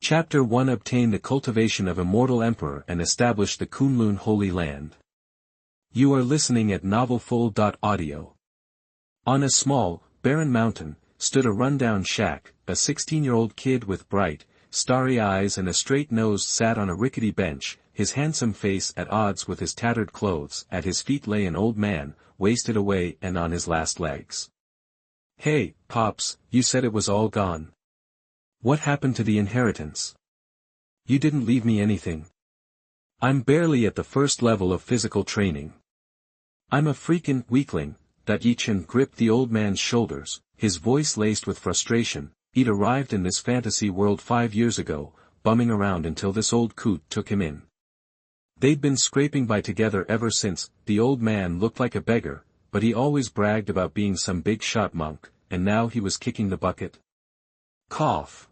Chapter 1 Obtain the cultivation of Immortal Emperor and establish the Kunlun Holy Land. You are listening at novelfull.audio. On a small, barren mountain, stood a rundown shack. A 16-year-old kid with bright, starry eyes and a straight nose sat on a rickety bench, his handsome face at odds with his tattered clothes. At his feet lay an old man, wasted away and on his last legs. "Hey, Pops, you said it was all gone. What happened to the inheritance? You didn't leave me anything. I'm barely at the first level of physical training. I'm a freaking weakling." Ye Chen gripped the old man's shoulders, his voice laced with frustration. He'd arrived in this fantasy world 5 years ago, bumming around until this old coot took him in. They'd been scraping by together ever since. The old man looked like a beggar, but he always bragged about being some big shot monk, and now he was kicking the bucket. Cough.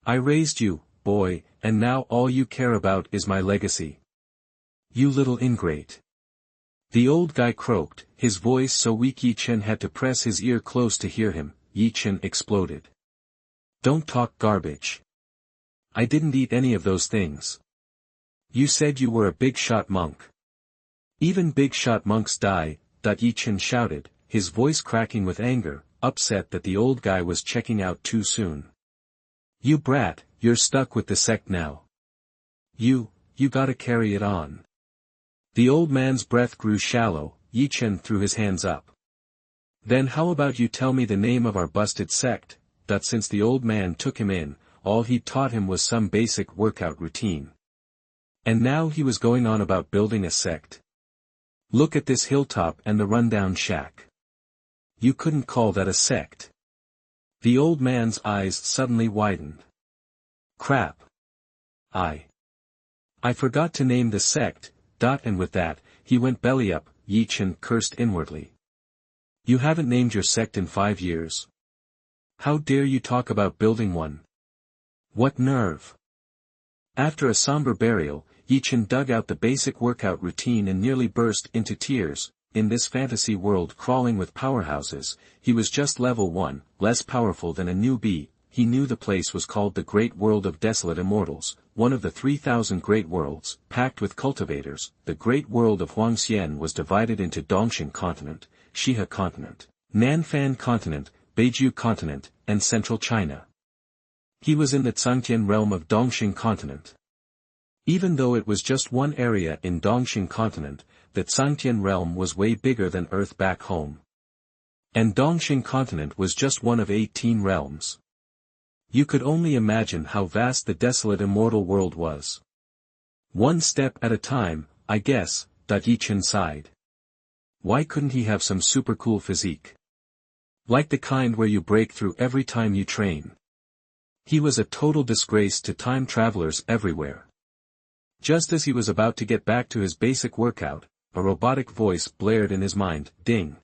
"I raised you, boy, and now all you care about is my legacy. You little ingrate." The old guy croaked, his voice so weak Ye Chen had to press his ear close to hear him. Ye Chen exploded. "Don't talk garbage. I didn't eat any of those things. You said you were a big shot monk. Even big shot monks die," Ye Chen shouted, his voice cracking with anger, upset that the old guy was checking out too soon. "You brat, you're stuck with the sect now. You gotta carry it on." The old man's breath grew shallow. Ye Chen threw his hands up. "Then how about you tell me the name of our busted sect?" Since the old man took him in, all he'd taught him was some basic workout routine. And now he was going on about building a sect. "Look at this hilltop and the rundown shack. You couldn't call that a sect." The old man's eyes suddenly widened. "Crap. I forgot to name the sect." And with that, he went belly up. Ye Chen cursed inwardly. "You haven't named your sect in 5 years. How dare you talk about building one? What nerve?" After a somber burial, Ye Chen dug out the basic workout routine and nearly burst into tears. In this fantasy world crawling with powerhouses, he was just level 1, less powerful than a newbie. He knew the place was called the Great World of Desolate Immortals, one of the 3,000 great worlds, packed with cultivators. The Great World of Huangxian was divided into Dongxing Continent, Shihe Continent, Nanfan Continent, Beiju Continent, and Central China. He was in the Zhangtian realm of Dongxing Continent. Even though it was just one area in Dongxing Continent, the Zhangtian realm was way bigger than Earth back home. And Dongxing Continent was just one of 18 realms. You could only imagine how vast the desolate immortal world was. "One step at a time, I guess," Ye Chen sighed. Why couldn't he have some super cool physique? Like the kind where you break through every time you train. He was a total disgrace to time travelers everywhere. Just as he was about to get back to his basic workout, a robotic voice blared in his mind. "Ding.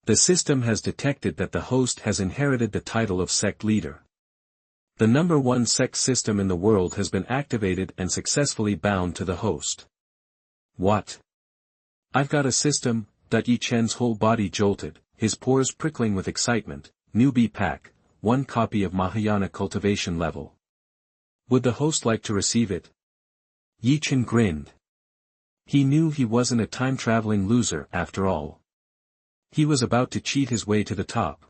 The system has detected that the host has inherited the title of sect leader. The #1 sect system in the world has been activated and successfully bound to the host." "What? I've got a system?" Ye Chen's whole body jolted, his pores prickling with excitement. "Newbie pack, 1 copy of Mahayana cultivation level. Would the host like to receive it?" Ye Chen grinned. He knew he wasn't a time-traveling loser after all. He was about to cheat his way to the top.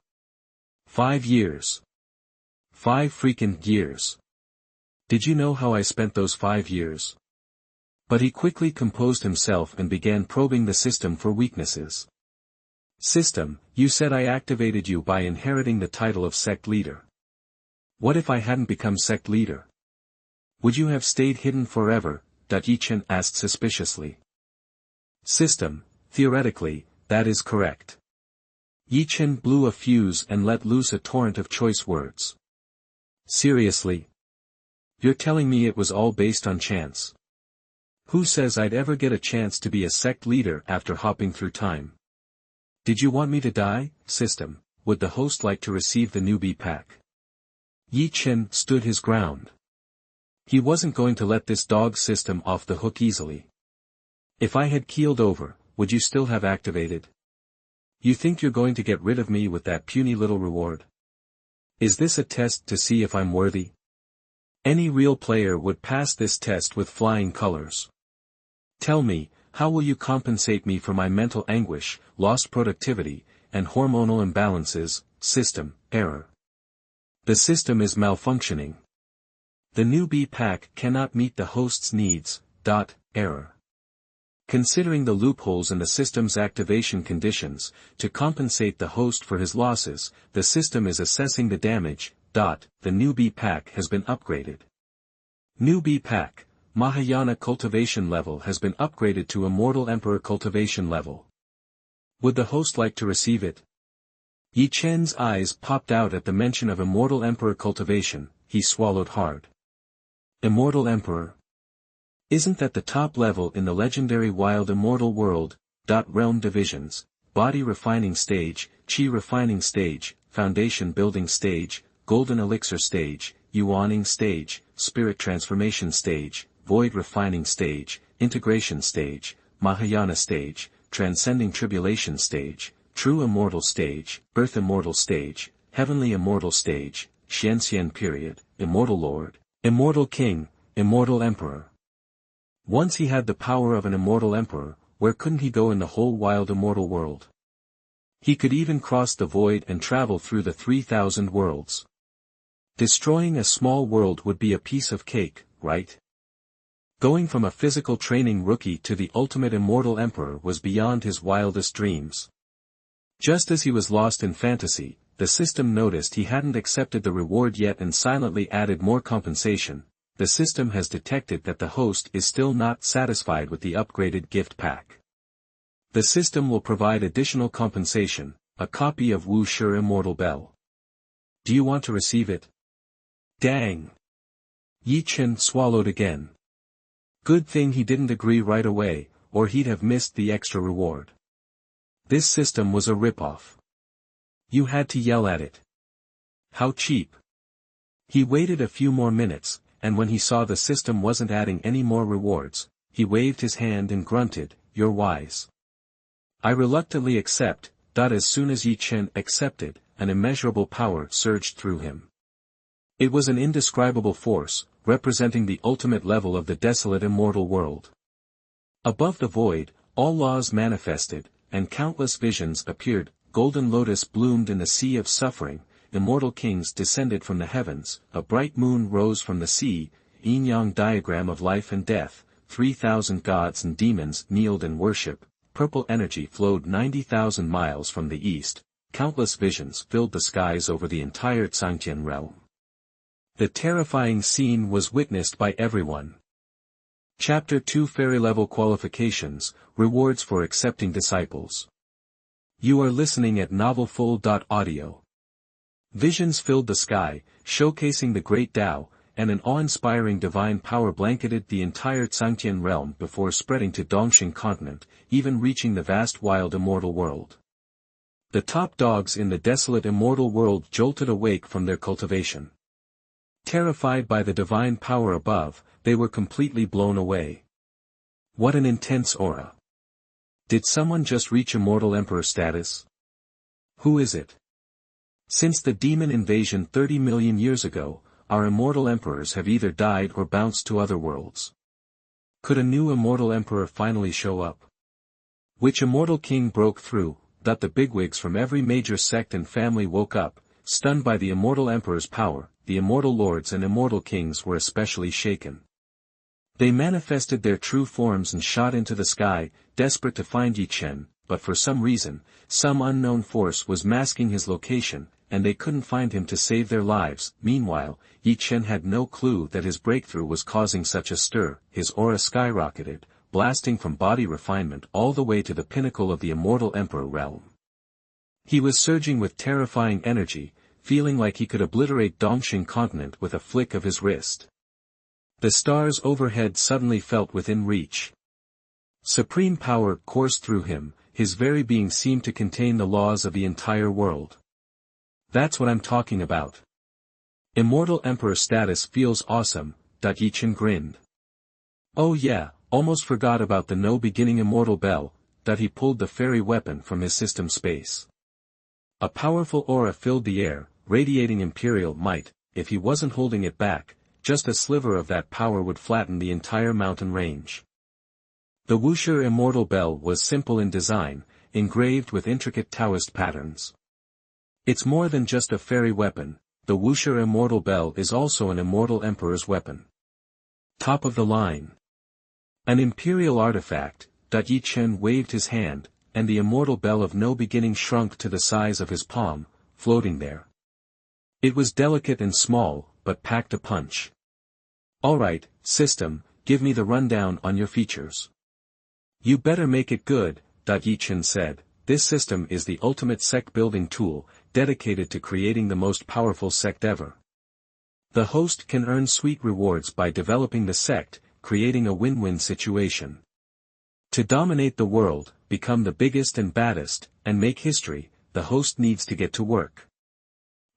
5 years. 5 freaking years. Did you know how I spent those 5 years? But he quickly composed himself and began probing the system for weaknesses. "System, you said I activated you by inheriting the title of sect leader. What if I hadn't become sect leader? Would you have stayed hidden forever?" Ye Chen asked suspiciously. "System, theoretically, that is correct." Ye Chen blew a fuse and let loose a torrent of choice words. "Seriously? You're telling me it was all based on chance? Who says I'd ever get a chance to be a sect leader after hopping through time? Did you want me to die? System, would the host like to receive the newbie pack?" Ye Chen stood his ground. He wasn't going to let this dog system off the hook easily. "If I had keeled over, would you still have activated? You think you're going to get rid of me with that puny little reward? Is this a test to see if I'm worthy?" Any real player would pass this test with flying colors. Tell me, how will you compensate me for my mental anguish, lost productivity, and hormonal imbalances? System, error. The system is malfunctioning. The newbie pack cannot meet the host's needs, error. Considering the loopholes in the system's activation conditions, to compensate the host for his losses, the system is assessing the damage, the newbie pack has been upgraded. Newbie pack, Mahayana cultivation level has been upgraded to Immortal Emperor cultivation level. Would the host like to receive it? Ye Chen's eyes popped out at the mention of Immortal Emperor cultivation, he swallowed hard. Immortal Emperor? Isn't that the top level in the legendary wild immortal world? Realm divisions, body refining stage, chi refining stage, foundation building stage, golden elixir stage, yuaning stage, spirit transformation stage, void refining stage, integration stage, Mahayana stage, transcending tribulation stage, true immortal stage, birth immortal stage, heavenly immortal stage, Huangxian period, immortal lord, immortal king, immortal emperor. Once he had the power of an immortal emperor, where couldn't he go in the whole wild immortal world? He could even cross the void and travel through the 3,000 worlds. Destroying a small world would be a piece of cake, right? Going from a physical training rookie to the ultimate immortal emperor was beyond his wildest dreams. Just as he was lost in fantasy, the system noticed he hadn't accepted the reward yet and silently added more compensation. The system has detected that the host is still not satisfied with the upgraded gift pack. The system will provide additional compensation, a copy of Wu Shi Immortal Bell. Do you want to receive it? Dang! Ye Chen swallowed again. Good thing he didn't agree right away, or he'd have missed the extra reward. This system was a rip-off. You had to yell at it. How cheap. He waited a few more minutes, and when he saw the system wasn't adding any more rewards, he waved his hand and grunted, "You're wise. I reluctantly accept." As soon as Ye Chen accepted, an immeasurable power surged through him. It was an indescribable force, representing the ultimate level of the desolate immortal world. Above the void, all laws manifested, and countless visions appeared. Golden lotus bloomed in the sea of suffering, immortal kings descended from the heavens, a bright moon rose from the sea, yin-yang diagram of life and death, 3,000 gods and demons kneeled in worship, purple energy flowed 90,000 miles from the east, countless visions filled the skies over the entire Huangxian realm. The terrifying scene was witnessed by everyone. Chapter 2 Fairy Level Qualifications, Rewards for Accepting Disciples. You are listening at novelfull.audio. Visions filled the sky, showcasing the great Tao, and an awe-inspiring divine power blanketed the entire Huangxian realm before spreading to Dongxing continent, even reaching the vast wild immortal world. The top dogs in the desolate immortal world jolted awake from their cultivation. Terrified by the divine power above, they were completely blown away. What an intense aura. Did someone just reach Immortal Emperor status? Who is it? Since the demon invasion 30 million years ago, our immortal emperors have either died or bounced to other worlds. Could a new immortal emperor finally show up? Which immortal king broke through? The bigwigs from every major sect and family woke up, stunned by the immortal emperor's power. The immortal lords and immortal kings were especially shaken. They manifested their true forms and shot into the sky, desperate to find Ye Chen, but for some reason, some unknown force was masking his location, and they couldn't find him to save their lives. Meanwhile, Ye Chen had no clue that his breakthrough was causing such a stir. His aura skyrocketed, blasting from body refinement all the way to the pinnacle of the Immortal Emperor realm. He was surging with terrifying energy, feeling like he could obliterate Dongxing continent with a flick of his wrist. The stars overhead suddenly felt within reach. Supreme power coursed through him, his very being seemed to contain the laws of the entire world. That's what I'm talking about. Immortal Emperor status feels awesome. Ye Chen grinned. Oh yeah, almost forgot about the no-beginning immortal bell. He pulled the fairy weapon from his system space. A powerful aura filled the air, radiating imperial might. If he wasn't holding it back, just a sliver of that power would flatten the entire mountain range. The Wuxia Immortal Bell was simple in design, engraved with intricate Taoist patterns. It's more than just a fairy weapon, the Wuxia Immortal Bell is also an Immortal Emperor's weapon. Top of the line. An imperial artifact, Ye Chen waved his hand, and the Immortal Bell of No Beginning shrunk to the size of his palm, floating there. It was delicate and small, but packed a punch. Alright, system, give me the rundown on your features. You better make it good, Ye Chen said. This system is the ultimate sect building tool, dedicated to creating the most powerful sect ever. The host can earn sweet rewards by developing the sect, creating a win-win situation. To dominate the world, become the biggest and baddest, and make history, the host needs to get to work.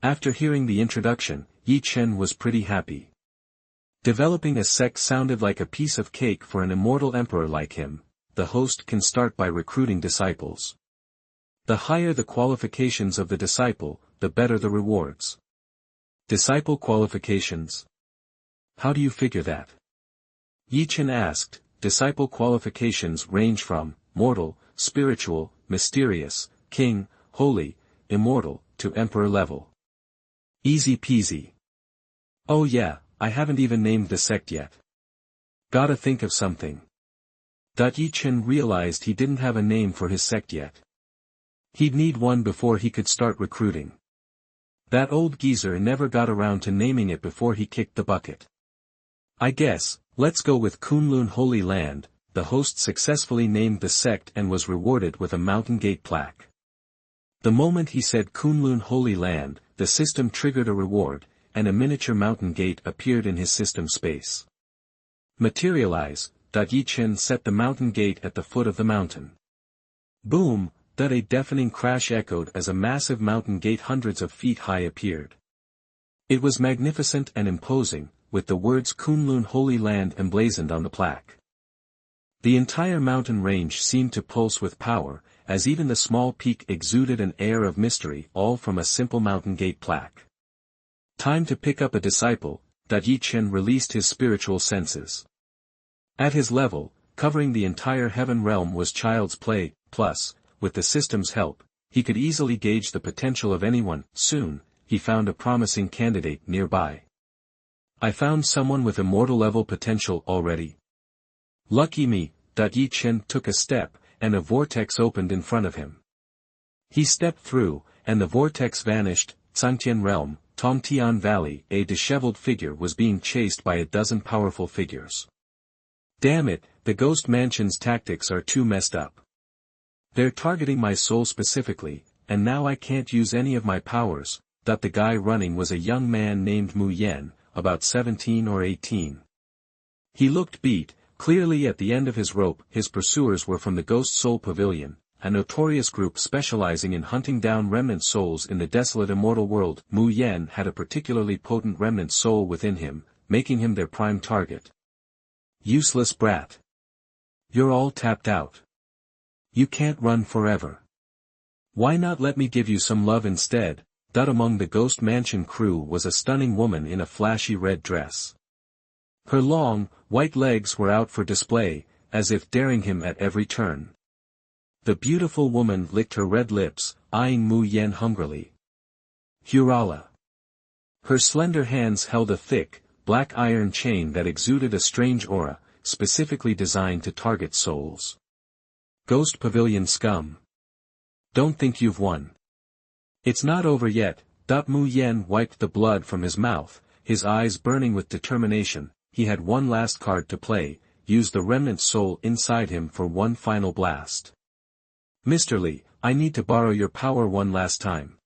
After hearing the introduction, Ye Chen was pretty happy. Developing a sect sounded like a piece of cake for an immortal emperor like him. The host can start by recruiting disciples. The higher the qualifications of the disciple, the better the rewards. Disciple qualifications? How do you figure that? Ye Chen asked. Disciple qualifications range from mortal, spiritual, mysterious, king, holy, immortal, to emperor level. Easy peasy. Oh yeah, I haven't even named the sect yet. Gotta think of something. Ye Chen realized he didn't have a name for his sect yet. He'd need one before he could start recruiting. That old geezer never got around to naming it before he kicked the bucket. I guess, let's go with Kunlun Holy Land. The host successfully named the sect and was rewarded with a mountain gate plaque. The moment he said Kunlun Holy Land, the system triggered a reward, and a miniature mountain gate appeared in his system space. Materialize. Ye Chen set the mountain gate at the foot of the mountain. Boom! A deafening crash echoed as a massive mountain gate hundreds of feet high appeared. It was magnificent and imposing, with the words Kunlun Holy Land emblazoned on the plaque. The entire mountain range seemed to pulse with power, as even the small peak exuded an air of mystery, all from a simple mountain gate plaque. Time to pick up a disciple. Ye Chen released his spiritual senses. At his level, covering the entire heaven realm was child's play, plus, with the system's help, he could easily gauge the potential of anyone. Soon, he found a promising candidate nearby. I found someone with immortal level potential already. Lucky me. Ye Chen took a step, and a vortex opened in front of him. He stepped through, and the vortex vanished. Huangxian realm, Tongtian Valley, a disheveled figure was being chased by a dozen powerful figures. Damn it, the ghost mansion's tactics are too messed up. They're targeting my soul specifically, and now I can't use any of my powers. The guy running was a young man named Mu Yan, about 17 or 18. He looked beat, clearly at the end of his rope. His pursuers were from the Ghost Soul Pavilion, a notorious group specializing in hunting down remnant souls in the desolate immortal world. Mu Yan had a particularly potent remnant soul within him, making him their prime target. Useless brat. You're all tapped out. You can't run forever. Why not let me give you some love instead? Among the Ghost Mansion crew was a stunning woman in a flashy red dress. Her long, white legs were out for display, as if daring him at every turn. The beautiful woman licked her red lips, eyeing Mu Yan hungrily. Hurrah! Her slender hands held a thick, black iron chain that exuded a strange aura, specifically designed to target souls. Ghost Pavilion scum. Don't think you've won. It's not over yet. Mu Yan wiped the blood from his mouth, his eyes burning with determination. He had one last card to play, use the remnant soul inside him for one final blast. Mr. Li, I need to borrow your power one last time.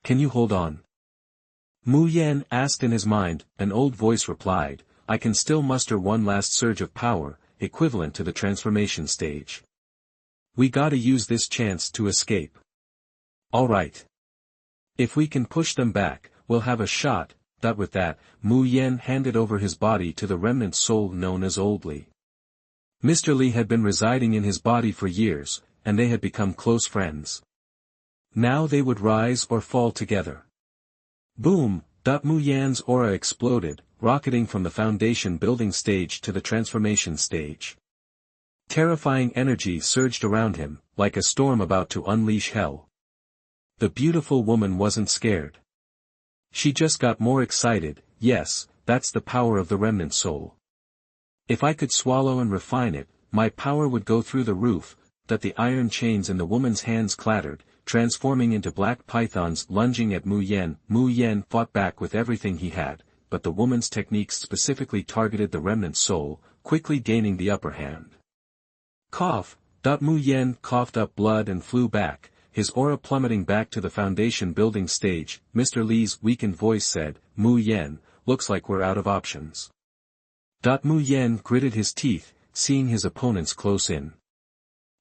Can you hold on? Mu Yan asked in his mind. An old voice replied, I can still muster one last surge of power, equivalent to the transformation stage. We gotta use this chance to escape. Alright. If we can push them back, we'll have a shot. With that, Mu Yan handed over his body to the remnant soul known as Old Li. Mr. Li had been residing in his body for years, and they had become close friends. Now they would rise or fall together. Boom! Mu Yan's aura exploded, rocketing from the foundation building stage to the transformation stage. Terrifying energy surged around him, like a storm about to unleash hell. The beautiful woman wasn't scared. She just got more excited. Yes, that's the power of the remnant soul. If I could swallow and refine it, my power would go through the roof. That the iron chains in the woman's hands clattered, transforming into black pythons lunging at Mu Yen. Mu Yen fought back with everything he had, but the woman's techniques specifically targeted the remnant soul, quickly gaining the upper hand. Cough. Mu Yen coughed up blood and flew back, his aura plummeting back to the foundation building stage. Mr. Li's weakened voice said, "Mu Yen, looks like we're out of options." Mu Yen gritted his teeth, seeing his opponents close in.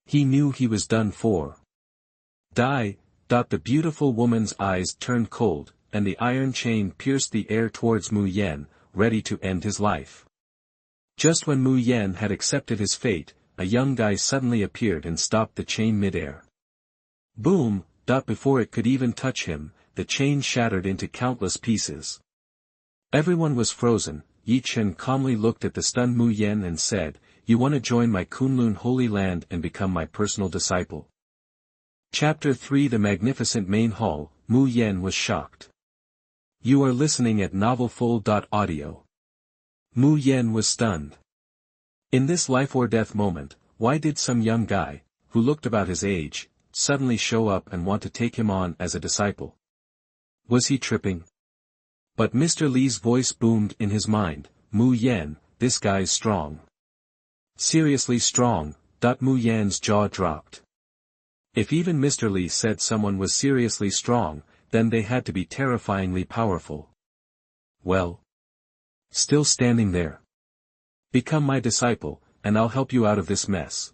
He knew he was done for. Die. The beautiful woman's eyes turned cold, and the iron chain pierced the air towards Mu Yen, ready to end his life. Just when Mu Yen had accepted his fate, a young guy suddenly appeared and stopped the chain midair. Boom. Before it could even touch him, the chain shattered into countless pieces. Everyone was frozen. Ye Chen calmly looked at the stunned Mu Yen and said, "You want to join my Kunlun Holy Land and become my personal disciple?" Chapter 3 The Magnificent Main Hall. Mu Yen was shocked. You are listening at novelfull.audio. Mu Yen was stunned. In this life or death moment, why did some young guy, who looked about his age, suddenly show up and want to take him on as a disciple? Was he tripping? But Mr. Li's voice boomed in his mind, "Mu Yen, this guy's strong." Seriously strong. Mu Yen's jaw dropped. If even Mr. Li said someone was seriously strong, then they had to be terrifyingly powerful. Well. Still standing there. Become my disciple, and I'll help you out of this mess.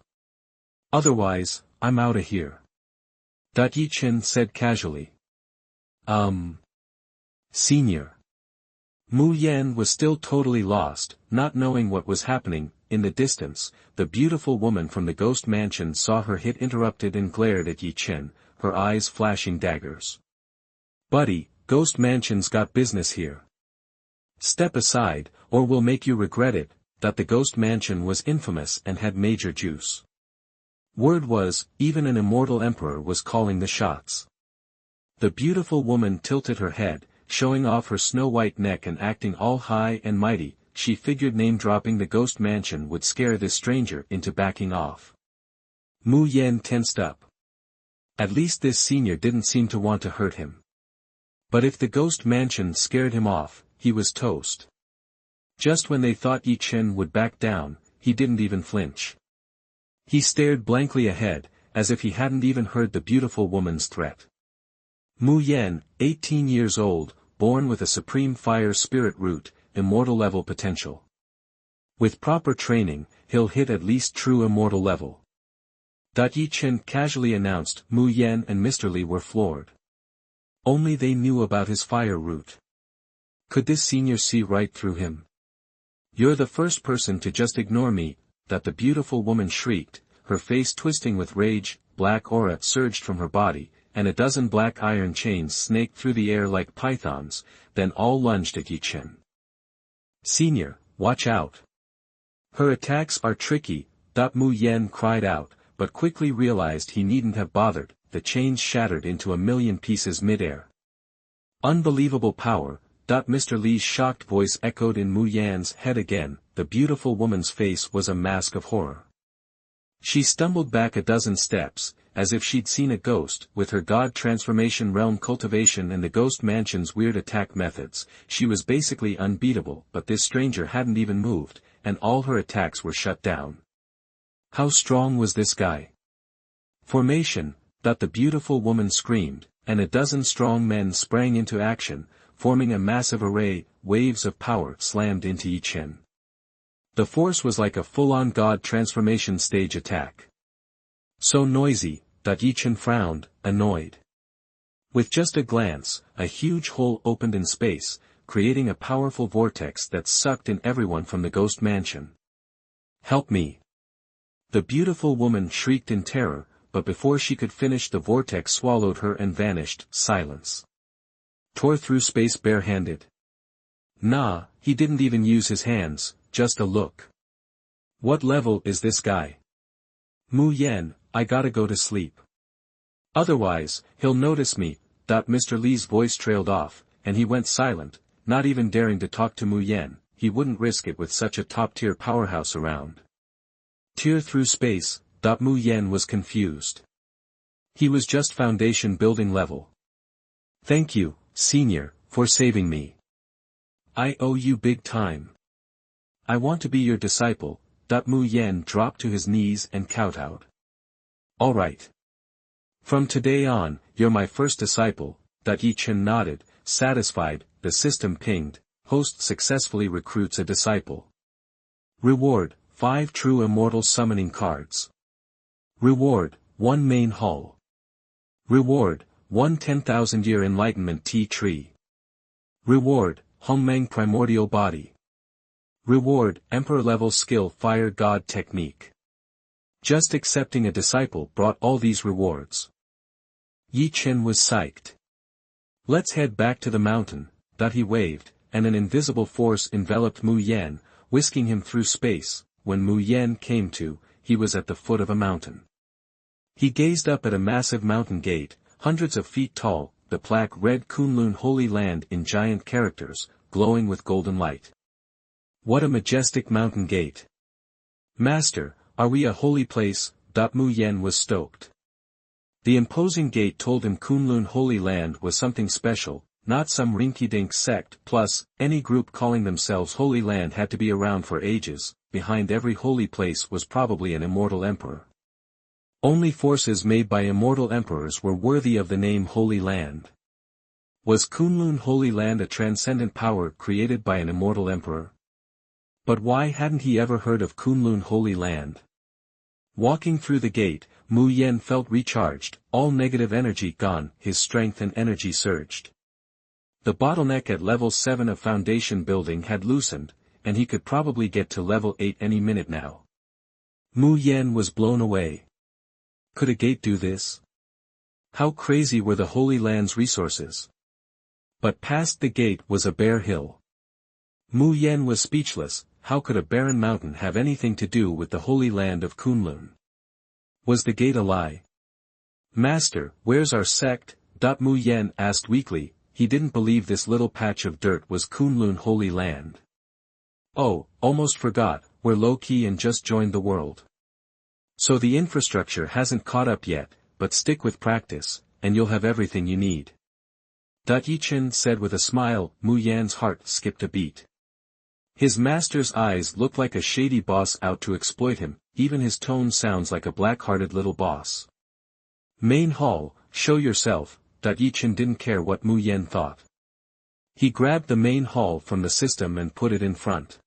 Otherwise, I'm outta here. Ye Chen said casually. Senior. Mu Yen was still totally lost, not knowing what was happening. In the distance, the beautiful woman from the ghost mansion saw her hit interrupted and glared at Ye Chen, her eyes flashing daggers. "Buddy, ghost mansion's got business here. Step aside, or we'll make you regret it." The ghost mansion was infamous and had major juice. Word was, even an immortal emperor was calling the shots. The beautiful woman tilted her head, showing off her snow-white neck and acting all high and mighty. She figured name-dropping the ghost mansion would scare this stranger into backing off. Mu Yen tensed up. At least this senior didn't seem to want to hurt him. But if the ghost mansion scared him off, he was toast. Just when they thought Ye Chen would back down, he didn't even flinch. He stared blankly ahead, as if he hadn't even heard the beautiful woman's threat. Mu Yen, 18 years old, born with a supreme fire spirit root, immortal level potential. With proper training, he'll hit at least true immortal level. Ye Chen casually announced. Mu Yen and Mr. Li were floored. Only they knew about his fire root. Could this senior see right through him? "You're the first person to just ignore me," the beautiful woman shrieked, her face twisting with rage. Black aura surged from her body, and a dozen black iron chains snaked through the air like pythons, then all lunged at Ye Chen. "Senior, watch out. Her attacks are tricky." Mu Yen cried out, but quickly realized he needn't have bothered. The chains shattered into a million pieces mid-air. Unbelievable power. Mr. Li's shocked voice echoed in Mu Yan's head again. The beautiful woman's face was a mask of horror. She stumbled back a dozen steps, as if she'd seen a ghost. With her god transformation realm cultivation and the ghost mansion's weird attack methods, she was basically unbeatable. But this stranger hadn't even moved, and all her attacks were shut down. How strong was this guy? Formation. The beautiful woman screamed, and a dozen strong men sprang into action, forming a massive array. Waves of power slammed into Ye Chen. The force was like a full-on god transformation stage attack. So noisy. Ye Chen frowned, annoyed. With just a glance, a huge hole opened in space, creating a powerful vortex that sucked in everyone from the ghost mansion. "Help me!" The beautiful woman shrieked in terror, but before she could finish the vortex swallowed her and vanished. Silence. Tore through space barehanded. Nah, he didn't even use his hands, just a look. What level is this guy? Mu Yan, I gotta go to sleep. Otherwise, he'll notice me. Mr. Li's voice trailed off, and he went silent, not even daring to talk to Mu Yan. He wouldn't risk it with such a top-tier powerhouse around. Tear through space. Mu Yan was confused. He was just foundation building level. Thank you, senior, for saving me. I owe you big time. I want to be your disciple. Mu Yan dropped to his knees and kowtowed. Alright. From today on, you're my first disciple. Ye Chen nodded, satisfied. The system pinged. Host successfully recruits a disciple. Reward, 5 True Immortal summoning cards. Reward, 1 main hall. Reward, 1 10,000-year enlightenment tea tree. Reward, Hongmeng primordial body. Reward, Emperor level skill fire god technique. Just accepting a disciple brought all these rewards. Ye Chen was psyched. Let's head back to the mountain. He waved, and an invisible force enveloped Mu Yan, whisking him through space. When Mu Yan came to, he was at the foot of a mountain. He gazed up at a massive mountain gate, hundreds of feet tall, the plaque read Kunlun Holy Land in giant characters, glowing with golden light. What a majestic mountain gate. Master, are we a holy place? Mu Yan was stoked. The imposing gate told him Kunlun Holy Land was something special, not some rinky-dink sect. Plus, any group calling themselves Holy Land had to be around for ages. Behind every holy place was probably an immortal emperor. Only forces made by immortal emperors were worthy of the name Holy Land. Was Kunlun Holy Land a transcendent power created by an immortal emperor? But why hadn't he ever heard of Kunlun Holy Land? Walking through the gate, Mu Yan felt recharged, all negative energy gone, his strength and energy surged. The bottleneck at level 7 of foundation building had loosened, and he could probably get to level 8 any minute now. Mu Yan was blown away. Could a gate do this? How crazy were the Holy Land's resources? But past the gate was a bare hill. Mu Yan was speechless. How could a barren mountain have anything to do with the Holy Land of Kunlun? Was the gate a lie? Master, where's our sect? Mu Yan asked weakly. He didn't believe this little patch of dirt was Kunlun Holy Land. Oh, almost forgot, we're low-key and just joined the world. So the infrastructure hasn't caught up yet, but stick with practice, and you'll have everything you need. Ye Chen said with a smile. Mu Yan's heart skipped a beat. His master's eyes looked like a shady boss out to exploit him, even his tone sounds like a black-hearted little boss. Main hall, show yourself. Ye Chen didn't care what Mu Yan thought. He grabbed the main hall from the system and put it in front.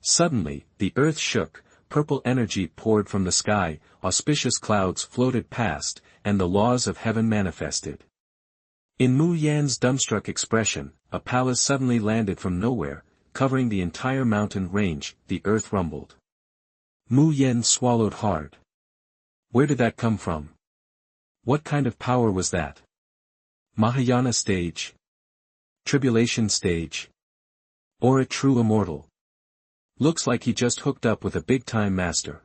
Suddenly, the earth shook, purple energy poured from the sky, auspicious clouds floated past, and the laws of heaven manifested. In Mu Yan's dumbstruck expression, a palace suddenly landed from nowhere, covering the entire mountain range. The earth rumbled. Mu Yan swallowed hard. Where did that come from? What kind of power was that? Mahayana stage? Tribulation stage? Or a true immortal? Looks like he just hooked up with a big-time master.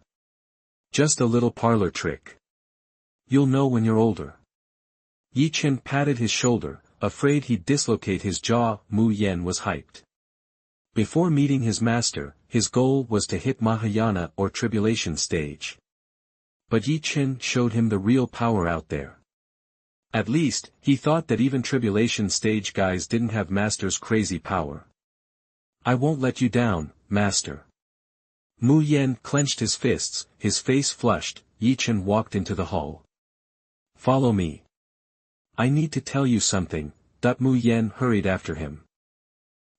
Just a little parlor trick. You'll know when you're older. Ye Chen patted his shoulder, afraid he'd dislocate his jaw. Mu Yan was hyped. Before meeting his master, his goal was to hit Mahayana or tribulation stage. But Ye Chen showed him the real power out there. At least, he thought that even tribulation stage guys didn't have master's crazy power. I won't let you down, master. Mu Yan clenched his fists, his face flushed. Ye Chen walked into the hall. Follow me. I need to tell you something. Mu Yan hurried after him.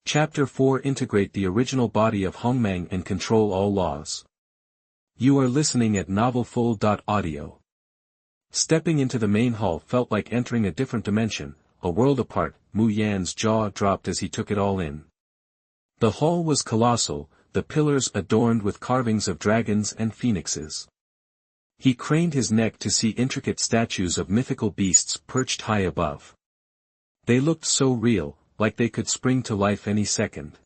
Chapter 4 Integrate the original body of Hongmeng and control all laws. You are listening at novelfull.audio. Stepping into the main hall felt like entering a different dimension, a world apart. Mu Yan's jaw dropped as he took it all in. The hall was colossal, the pillars adorned with carvings of dragons and phoenixes. He craned his neck to see intricate statues of mythical beasts perched high above. They looked so real, like they could spring to life any second.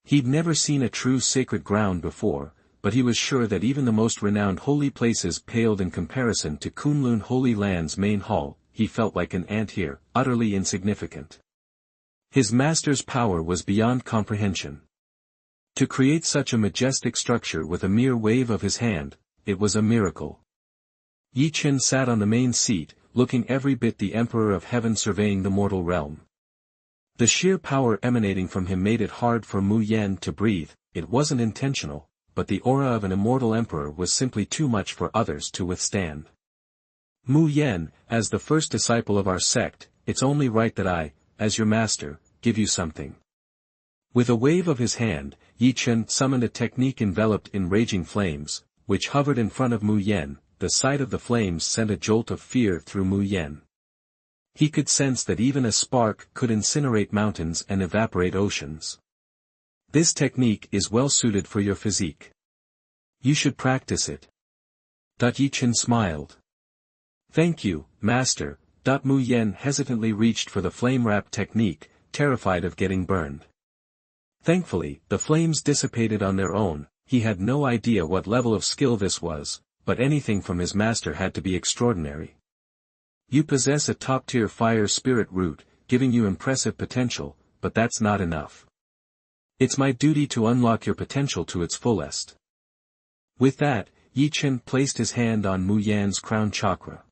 He'd never seen a true sacred ground before, but he was sure that even the most renowned holy places paled in comparison to Kunlun Holy Land's main hall. He felt like an ant here, utterly insignificant. His master's power was beyond comprehension. To create such a majestic structure with a mere wave of his hand, it was a miracle. Ye Chen sat on the main seat, looking every bit the Emperor of Heaven surveying the mortal realm. The sheer power emanating from him made it hard for Mu Yen to breathe. It wasn't intentional, but the aura of an immortal emperor was simply too much for others to withstand. Mu Yen, as the first disciple of our sect, it's only right that I, as your master, give you something. With a wave of his hand, Ye Chen summoned a technique enveloped in raging flames, which hovered in front of Mu Yen. The sight of the flames sent a jolt of fear through Mu Yen. He could sense that even a spark could incinerate mountains and evaporate oceans. This technique is well suited for your physique. You should practice it. Ye Chen smiled. Thank you, master. Mu Yen hesitantly reached for the flame-wrap technique, terrified of getting burned. Thankfully, the flames dissipated on their own. He had no idea what level of skill this was, but anything from his master had to be extraordinary. You possess a top-tier fire spirit root, giving you impressive potential, but that's not enough. It's my duty to unlock your potential to its fullest. With that, Ye Chen placed his hand on Mu Yan's crown chakra.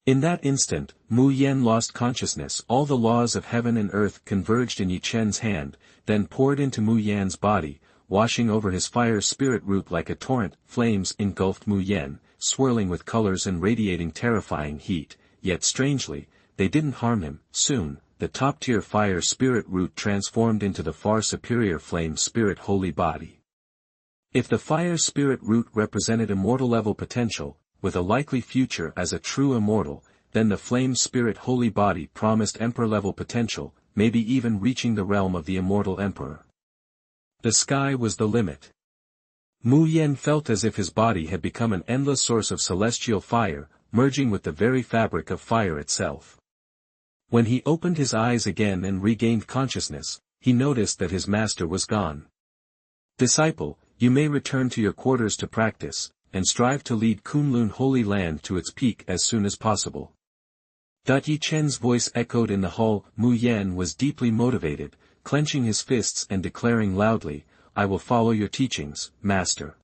In that instant, Mu Yen lost consciousness. All the laws of heaven and earth converged in Ye Chen's hand, then poured into Mu Yan's body, washing over his fire spirit root like a torrent. Flames engulfed Mu Yen, swirling with colors and radiating terrifying heat, yet strangely, they didn't harm him. Soon, the top-tier fire spirit root transformed into the far superior flame spirit holy body. If the fire spirit root represented immortal-level potential, with a likely future as a true immortal, then the flame spirit holy body promised emperor-level potential, maybe even reaching the realm of the immortal emperor. The sky was the limit. Mu Yen felt as if his body had become an endless source of celestial fire, merging with the very fabric of fire itself. When he opened his eyes again and regained consciousness, he noticed that his master was gone. Disciple, you may return to your quarters to practice, and strive to lead Kunlun Holy Land to its peak as soon as possible. Ye Chen's voice echoed in the hall. Mu Yen was deeply motivated, clenching his fists and declaring loudly, I will follow your teachings, master.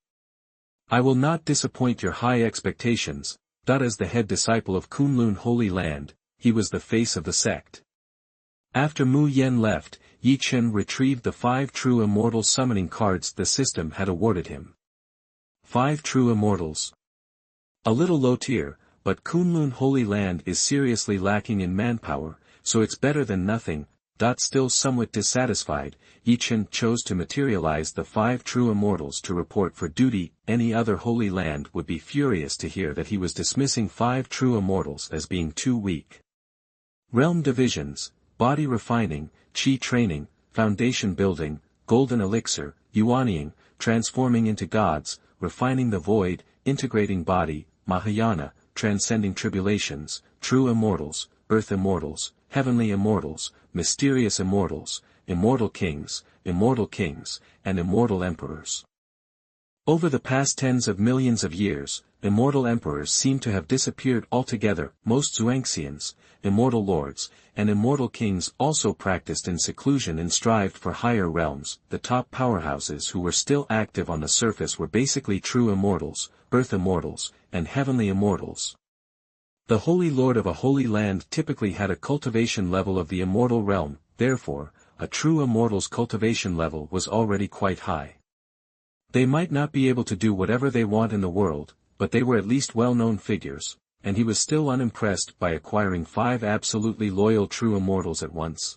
I will not disappoint your high expectations. As the head disciple of Kunlun Holy Land, he was the face of the sect. After Mu Yen left, Ye Chen retrieved the 5 true immortal summoning cards the system had awarded him. 5 true immortals. A little low tier, but Kunlun Holy Land is seriously lacking in manpower, so it's better than nothing. Still somewhat dissatisfied, Ye Chen chose to materialize the 5 true immortals to report for duty. Any other holy land would be furious to hear that he was dismissing 5 true immortals as being too weak. Realm divisions, body refining, chi training, foundation building, golden elixir, yuanying, transforming into gods, refining the void, integrating body, Mahayana, transcending tribulations, true immortals, earth immortals, heavenly immortals, mysterious immortals, immortal kings, and immortal emperors. Over the past tens of millions of years, immortal emperors seem to have disappeared altogether. Most Huangxians, immortal lords, and immortal kings also practiced in seclusion and strived for higher realms. The top powerhouses who were still active on the surface were basically true immortals, earth immortals, and heavenly immortals. The Holy Lord of a holy land typically had a cultivation level of the immortal realm, therefore, a true immortal's cultivation level was already quite high. They might not be able to do whatever they want in the world, but they were at least well-known figures, and he was still unimpressed by acquiring 5 absolutely loyal true immortals at once.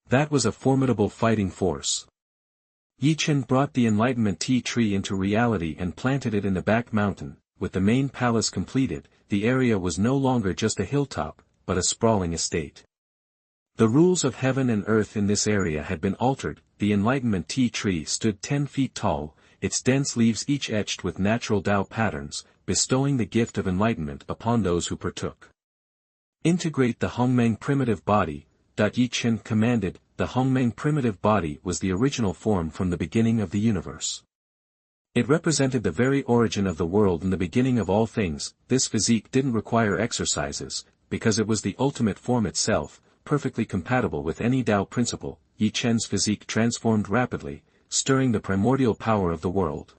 That was a formidable fighting force. Ye Chen brought the enlightenment tea tree into reality and planted it in the back mountain. With the main palace completed, the area was no longer just a hilltop, but a sprawling estate. The rules of heaven and earth in this area had been altered. The enlightenment tea tree stood 10 feet tall, its dense leaves each etched with natural Dao patterns, bestowing the gift of enlightenment upon those who partook. Integrate the Hongmeng primitive body. Ye Chen commanded, the Hongmeng primitive body was the original form from the beginning of the universe. It represented the very origin of the world and the beginning of all things. This physique didn't require exercises, because it was the ultimate form itself, perfectly compatible with any Tao principle. Ye Chen's physique transformed rapidly, stirring the primordial power of the world.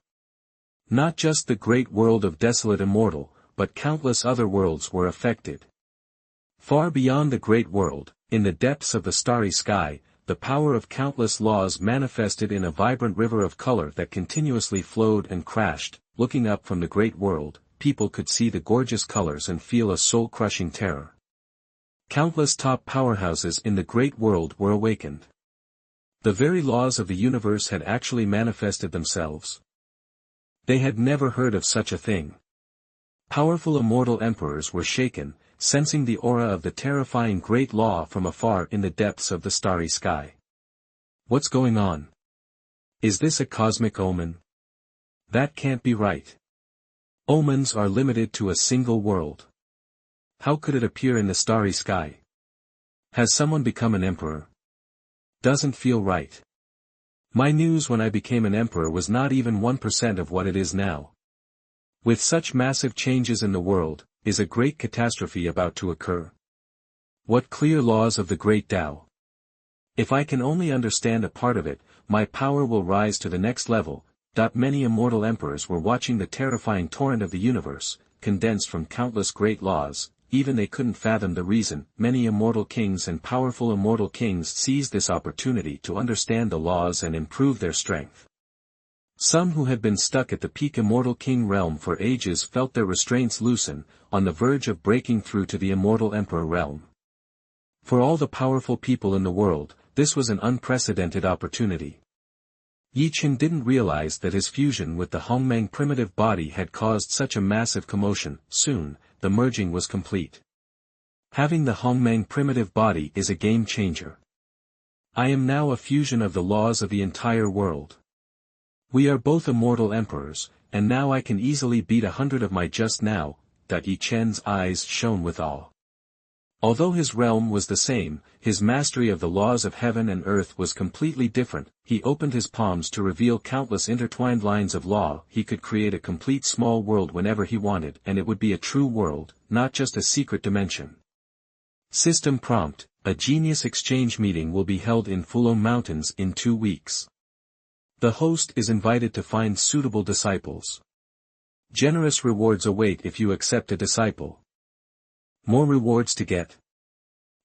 Not just the great world of desolate immortal, but countless other worlds were affected. Far beyond the great world, in the depths of the starry sky, the power of countless laws manifested in a vibrant river of color that continuously flowed and crashed. Looking up from the great world, people could see the gorgeous colors and feel a soul-crushing terror. Countless top powerhouses in the great world were awakened. The very laws of the universe had actually manifested themselves. They had never heard of such a thing. Powerful immortal emperors were shaken, sensing the aura of the terrifying great law from afar in the depths of the starry sky. What's going on? Is this a cosmic omen? That can't be right. Omens are limited to a single world. How could it appear in the starry sky? Has someone become an emperor? Doesn't feel right. My news when I became an emperor was not even 1% of what it is now. With such massive changes in the world, is a great catastrophe about to occur? What clear laws of the great Tao? If I can only understand a part of it, my power will rise to the next level. Many immortal emperors were watching the terrifying torrent of the universe, condensed from countless great laws. Even they couldn't fathom the reason. Many immortal kings and powerful immortal kings seized this opportunity to understand the laws and improve their strength. Some who had been stuck at the peak Immortal King realm for ages felt their restraints loosen, on the verge of breaking through to the Immortal Emperor realm. For all the powerful people in the world, this was an unprecedented opportunity. Ye Chen didn't realize that his fusion with the Hongmeng primitive body had caused such a massive commotion. Soon, the merging was complete. Having the Hongmeng primitive body is a game changer. I am now a fusion of the laws of the entire world. We are both immortal emperors, and now I can easily beat 100 of my just now. Ye Chen's eyes shone with awe. Although his realm was the same, his mastery of the laws of heaven and earth was completely different. He opened his palms to reveal countless intertwined lines of law. He could create a complete small world whenever he wanted, and it would be a true world, not just a secret dimension. System prompt: a genius exchange meeting will be held in Fulong Mountains in 2 weeks. The host is invited to find suitable disciples. Generous rewards await if you accept a disciple. More rewards to get.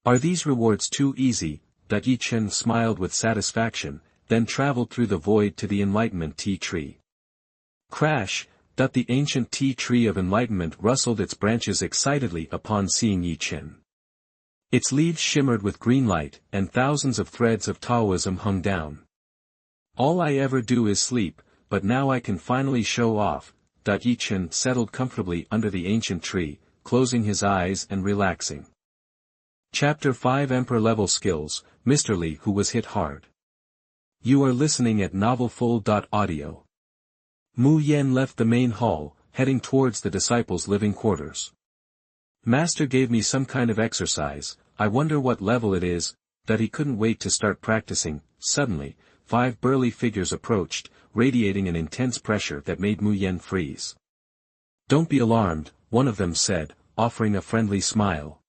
Are these rewards too easy? Ye Chen smiled with satisfaction, then traveled through the void to the enlightenment tea tree. Crash! The ancient tea tree of enlightenment rustled its branches excitedly upon seeing Ye Chen. Its leaves shimmered with green light, and thousands of threads of Taoism hung down. All I ever do is sleep, but now I can finally show off. Ye Chen settled comfortably under the ancient tree, closing his eyes and relaxing. Chapter 5 Emperor Level Skills, Mr. Li who was hit hard. You are listening at novelfull.audio. Mu Yen left the main hall, heading towards the disciples' living quarters. Master gave me some kind of exercise, I wonder what level it is. He couldn't wait to start practicing. Suddenly, 5 burly figures approached, radiating an intense pressure that made Mu Yen freeze. Don't be alarmed, one of them said, offering a friendly smile.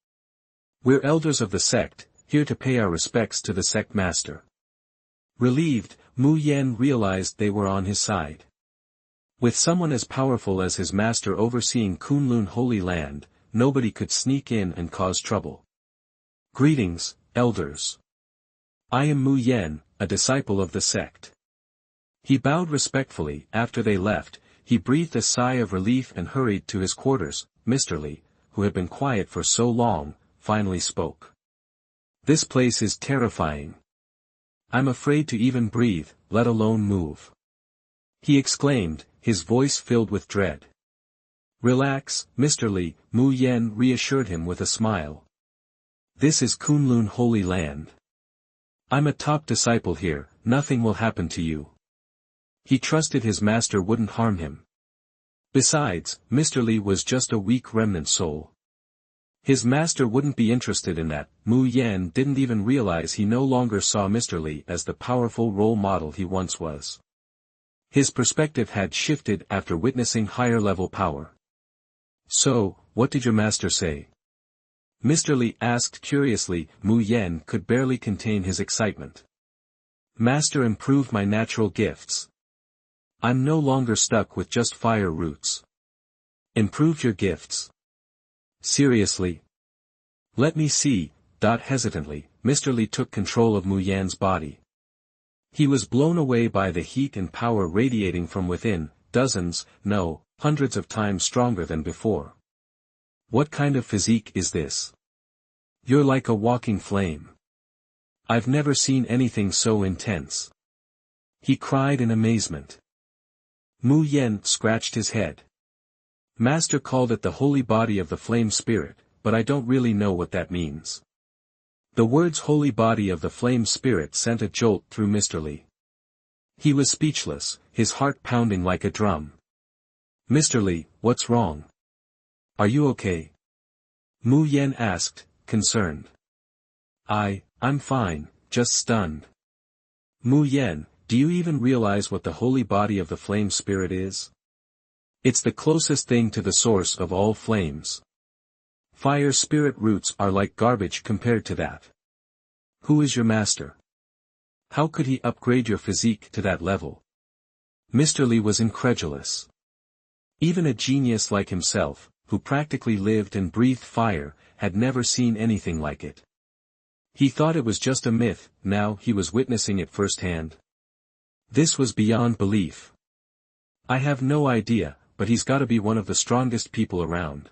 We're elders of the sect, here to pay our respects to the sect master. Relieved, Mu Yen realized they were on his side. With someone as powerful as his master overseeing Kunlun Holy Land, nobody could sneak in and cause trouble. Greetings, elders. I am Mu Yen, a disciple of the sect. He bowed respectfully. After they left, he breathed a sigh of relief and hurried to his quarters. Mr. Li, who had been quiet for so long, finally spoke. This place is terrifying. I'm afraid to even breathe, let alone move. He exclaimed, his voice filled with dread. Relax, Mr. Li, Mu Yen reassured him with a smile. This is Kunlun Holy Land. I'm a top disciple here, nothing will happen to you. He trusted his master wouldn't harm him. Besides, Mr. Li was just a weak remnant soul. His master wouldn't be interested in that. Mu Yan didn't even realize he no longer saw Mr. Li as the powerful role model he once was. His perspective had shifted after witnessing higher-level power. "So, what did your master say?" Mr. Li asked curiously. Mu Yan could barely contain his excitement. "Master improved my natural gifts. I'm no longer stuck with just fire roots." "Improved your gifts? Seriously? Let me see." Hesitantly, Mr. Li took control of Mu Yan's body. He was blown away by the heat and power radiating from within, dozens, no, hundreds of times stronger than before. "What kind of physique is this? You're like a walking flame. I've never seen anything so intense," he cried in amazement. Mu Yan scratched his head. "Master called it the holy body of the flame spirit, but I don't really know what that means." The words holy body of the flame spirit sent a jolt through Mr. Li. He was speechless, his heart pounding like a drum. "Mr. Li, what's wrong? Are you okay?" Mu Yan asked, concerned. I'm fine, just stunned." "Mu Yan, do you even realize what the holy body of the flame spirit is? It's the closest thing to the source of all flames. Fire spirit roots are like garbage compared to that. Who is your master? How could he upgrade your physique to that level?" Mr. Li was incredulous. Even a genius like himself, who practically lived and breathed fire, had never seen anything like it. He thought it was just a myth. Now he was witnessing it firsthand. This was beyond belief. "I have no idea, but he's gotta be one of the strongest people around.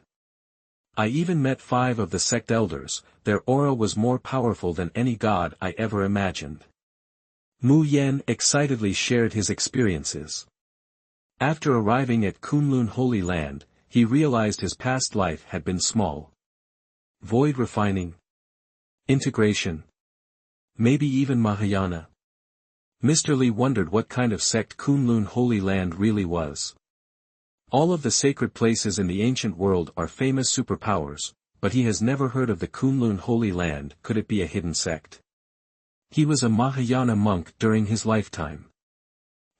I even met 5 of the sect elders. Their aura was more powerful than any god I ever imagined." Mu Yan excitedly shared his experiences. After arriving at Kunlun Holy Land, he realized his past life had been small. Void refining? Integration? Maybe even Mahayana? Mr. Li wondered what kind of sect Kunlun Holy Land really was. All of the sacred places in the ancient world are famous superpowers, but he has never heard of the Kunlun Holy Land. Could it be a hidden sect? He was a Mahayana monk during his lifetime.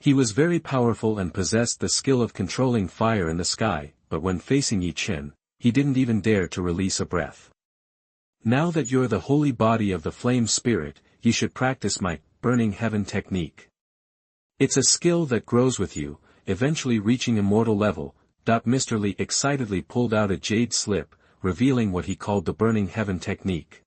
He was very powerful and possessed the skill of controlling fire in the sky, but when facing Ye Chen, he didn't even dare to release a breath. "Now that you're the holy body of the flame spirit, you should practice my burning heaven technique. It's a skill that grows with you, eventually reaching immortal level." Mr. Li excitedly pulled out a jade slip, revealing what he called the burning heaven technique.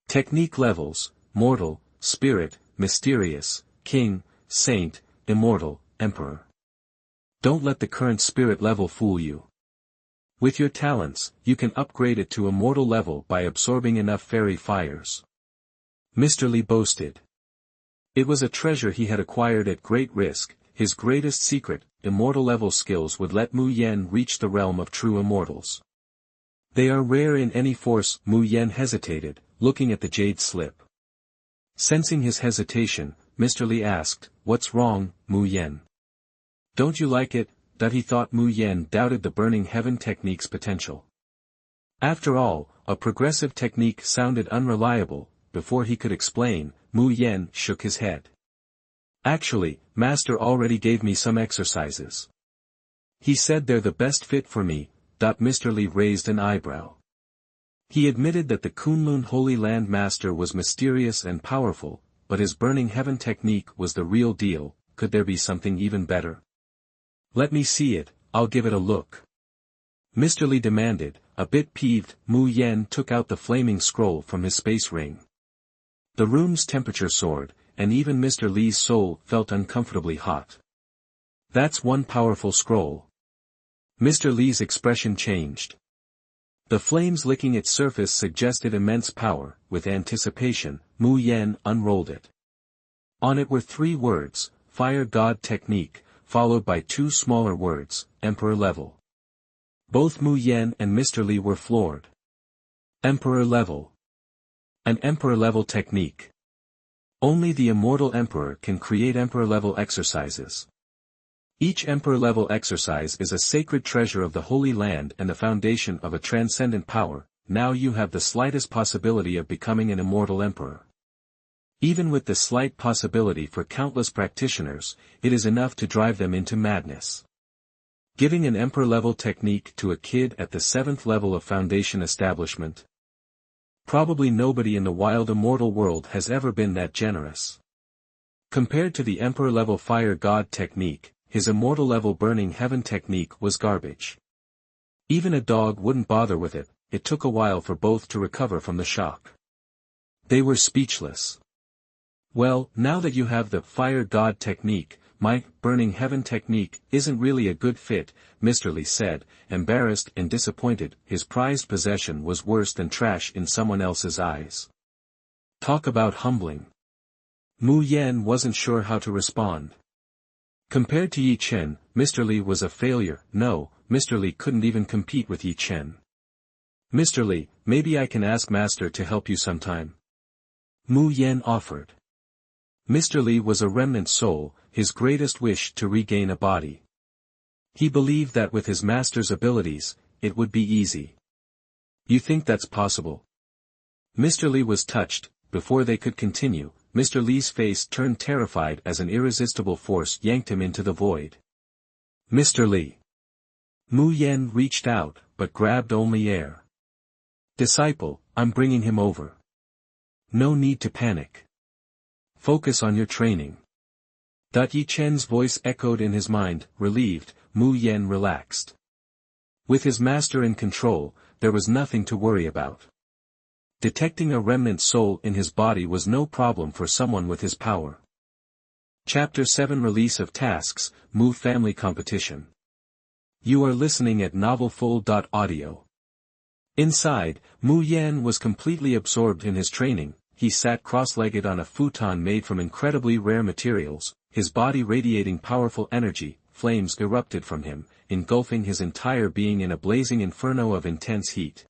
Technique levels: mortal, spirit, mysterious, king, saint, immortal, emperor. Don't let the current spirit level fool you. With your talents, you can upgrade it to immortal level by absorbing enough fairy fires. Mr. Li boasted. It was a treasure he had acquired at great risk. His greatest secret, immortal level skills would let Mu Yan reach the realm of true immortals. They are rare in any force. Mu Yan hesitated, looking at the jade slip. Sensing his hesitation, Mr. Li asked, "What's wrong, Mu Yan? Don't you like it?" He thought Mu Yan doubted the burning heaven technique's potential. After all, a progressive technique sounded unreliable. Before he could explain, Mu Yan shook his head. "Actually, Master already gave me some exercises. He said they're the best fit for me." Mr. Li raised an eyebrow. He admitted that the Kunlun Holy Land Master was mysterious and powerful, but his burning heaven technique was the real deal. Could there be something even better? "Let me see it, I'll give it a look," Mr. Li demanded. A bit peeved, Mu Yan took out the flaming scroll from his space ring. The room's temperature soared, and even Mr. Li's soul felt uncomfortably hot. "That's one powerful scroll." Mr. Li's expression changed. The flames licking its surface suggested immense power. With anticipation, Mu Yan unrolled it. On it were 3 words, Fire God Technique, followed by 2 smaller words, Emperor Level. Both Mu Yan and Mr. Li were floored. Emperor Level. An Emperor Level technique. Only the Immortal Emperor can create Emperor Level exercises. Each Emperor Level exercise is a sacred treasure of the Holy Land and the foundation of a transcendent power. now you have the slightest possibility of becoming an immortal emperor. Even with the slight possibility for countless practitioners, it is enough to drive them into madness. Giving an emperor-level technique to a kid at the 7th level of foundation establishment. Probably nobody in the wild immortal world has ever been that generous. Compared to the emperor-level fire god technique, his immortal-level burning heaven technique was garbage. Even a dog wouldn't bother with it. It took a while for both to recover from the shock. They were speechless. Well, now that you have the fire god technique, my burning heaven technique isn't really a good fit, Mr. Li said, embarrassed and disappointed. His prized possession was worse than trash in someone else's eyes. Talk about humbling. Mu Yan wasn't sure how to respond. Compared to Ye Chen, Mr. Li was a failure. No, Mr. Li couldn't even compete with Ye Chen. Mr. Li, maybe I can ask Master to help you sometime. Mu Yan offered. Mr. Li was a remnant soul, his greatest wish to regain a body. He believed that with his master's abilities, it would be easy. You think that's possible? Mr. Li was touched. Before they could continue, Mr. Li's face turned terrified as an irresistible force yanked him into the void. Mr. Li. Mu Yan reached out, but grabbed only air. Disciple, I'm bringing him over. No need to panic. Focus on your training. Ye Chen's voice echoed in his mind. Relieved, Mu Yan relaxed. With his master in control, there was nothing to worry about. Detecting a remnant soul in his body was no problem for someone with his power. Chapter 7 Release of Tasks, Mu Family Competition. You are listening at novelfull.audio. Inside, Mu Yan was completely absorbed in his training. He sat cross-legged on a futon made from incredibly rare materials, his body radiating powerful energy. Flames erupted from him, engulfing his entire being in a blazing inferno of intense heat.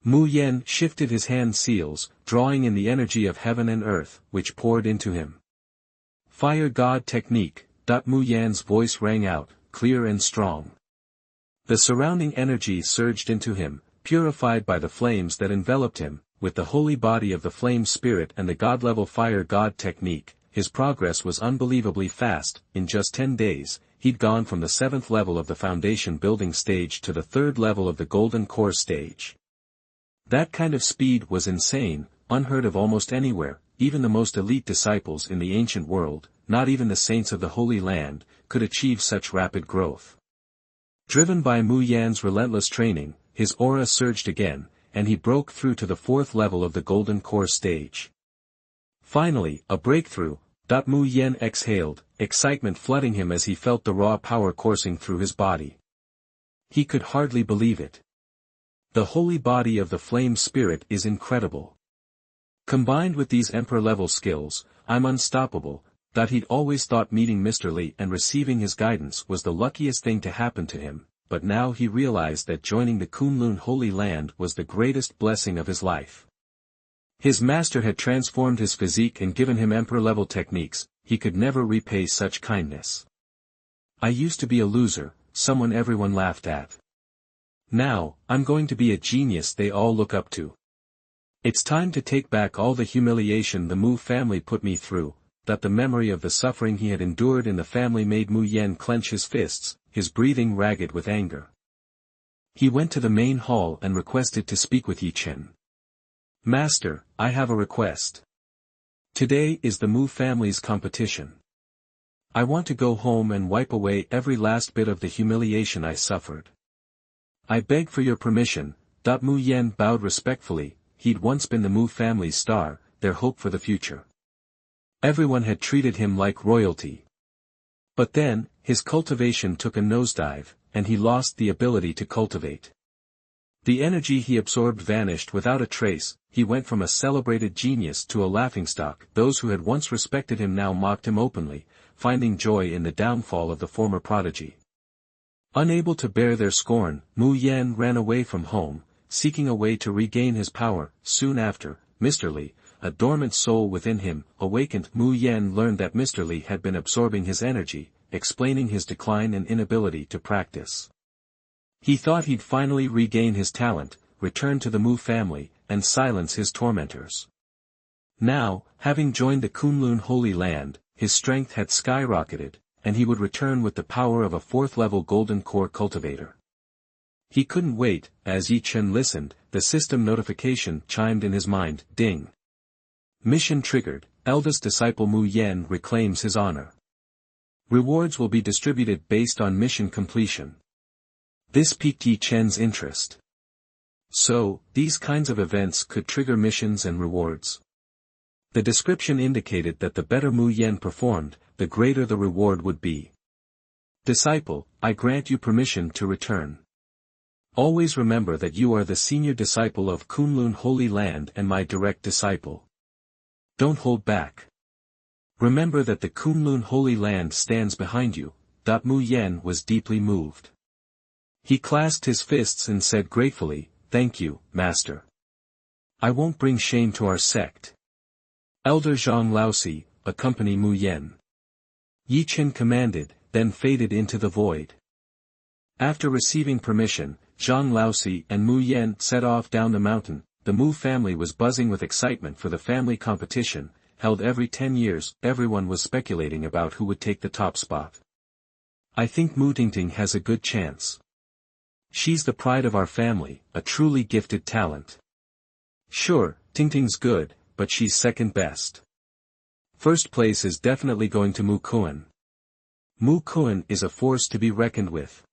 Mu Yan shifted his hand seals, drawing in the energy of heaven and earth, which poured into him. Fire God Technique. Mu Yan's voice rang out, clear and strong. The surrounding energy surged into him, purified by the flames that enveloped him. With the holy body of the flame spirit and the god-level fire god technique, his progress was unbelievably fast. In just 10 days, he'd gone from the 7th level of the foundation building stage to the 3rd level of the golden core stage. That kind of speed was insane, unheard of almost anywhere. Even the most elite disciples in the ancient world, not even the saints of the Holy Land, could achieve such rapid growth. Driven by Mu Yan's relentless training, his aura surged again, and he broke through to the 4th level of the golden core stage. Finally, a breakthrough. Mu Yan exhaled, excitement flooding him as he felt the raw power coursing through his body. He could hardly believe it. The holy body of the flame spirit is incredible. Combined with these emperor-level skills, I'm unstoppable. He'd always thought meeting Mr. Li and receiving his guidance was the luckiest thing to happen to him, but now he realized that joining the Kunlun Holy Land was the greatest blessing of his life. His master had transformed his physique and given him emperor-level techniques. He could never repay such kindness. I used to be a loser, someone everyone laughed at. Now, I'm going to be a genius they all look up to. It's time to take back all the humiliation the Mu family put me through. The memory of the suffering he had endured in the family made Mu Yan clench his fists, his breathing ragged with anger. He went to the main hall and requested to speak with Ye Chen. Master, I have a request. Today is the Mu family's competition. I want to go home and wipe away every last bit of the humiliation I suffered. I beg for your permission. Mu Yan bowed respectfully. He'd once been the Mu family's star, their hope for the future. Everyone had treated him like royalty. But then, his cultivation took a nosedive, and he lost the ability to cultivate. The energy he absorbed vanished without a trace. He went from a celebrated genius to a laughingstock. Those who had once respected him now mocked him openly, finding joy in the downfall of the former prodigy. Unable to bear their scorn, Mu Yan ran away from home, seeking a way to regain his power. Soon after, Mr. Li, a dormant soul within him, awakened. Mu Yan learned that Mr. Li had been absorbing his energy, explaining his decline and inability to practice. He thought he'd finally regain his talent, return to the Mu family, and silence his tormentors. Now, having joined the Kunlun Holy Land, his strength had skyrocketed, and he would return with the power of a 4th-level golden core cultivator. He couldn't wait. As Ye Chen listened, the system notification chimed in his mind. Ding. Mission triggered. Eldest disciple Mu Yen reclaims his honor. Rewards will be distributed based on mission completion. This piqued Ye Chen's interest. So, these kinds of events could trigger missions and rewards. The description indicated that the better Mu Yen performed, the greater the reward would be. Disciple, I grant you permission to return. Always remember that you are the senior disciple of Kunlun Holy Land and my direct disciple. Don't hold back. Remember that the Kunlun Holy Land stands behind you. Mu Yen was deeply moved. He clasped his fists and said gratefully, Thank you, Master. I won't bring shame to our sect. Elder Zhang Laosi, accompany Mu Yen. Ye Chen commanded, then faded into the void. After receiving permission, Zhang Laosi and Mu Yen set off down the mountain. The Mu family was buzzing with excitement for the family competition, held every 10 years. Everyone was speculating about who would take the top spot. I think Mu Tingting has a good chance. She's the pride of our family, a truly gifted talent. Sure, Tingting's good, but she's second best. First place is definitely going to Mu Kuan. Mu Kuan is a force to be reckoned with.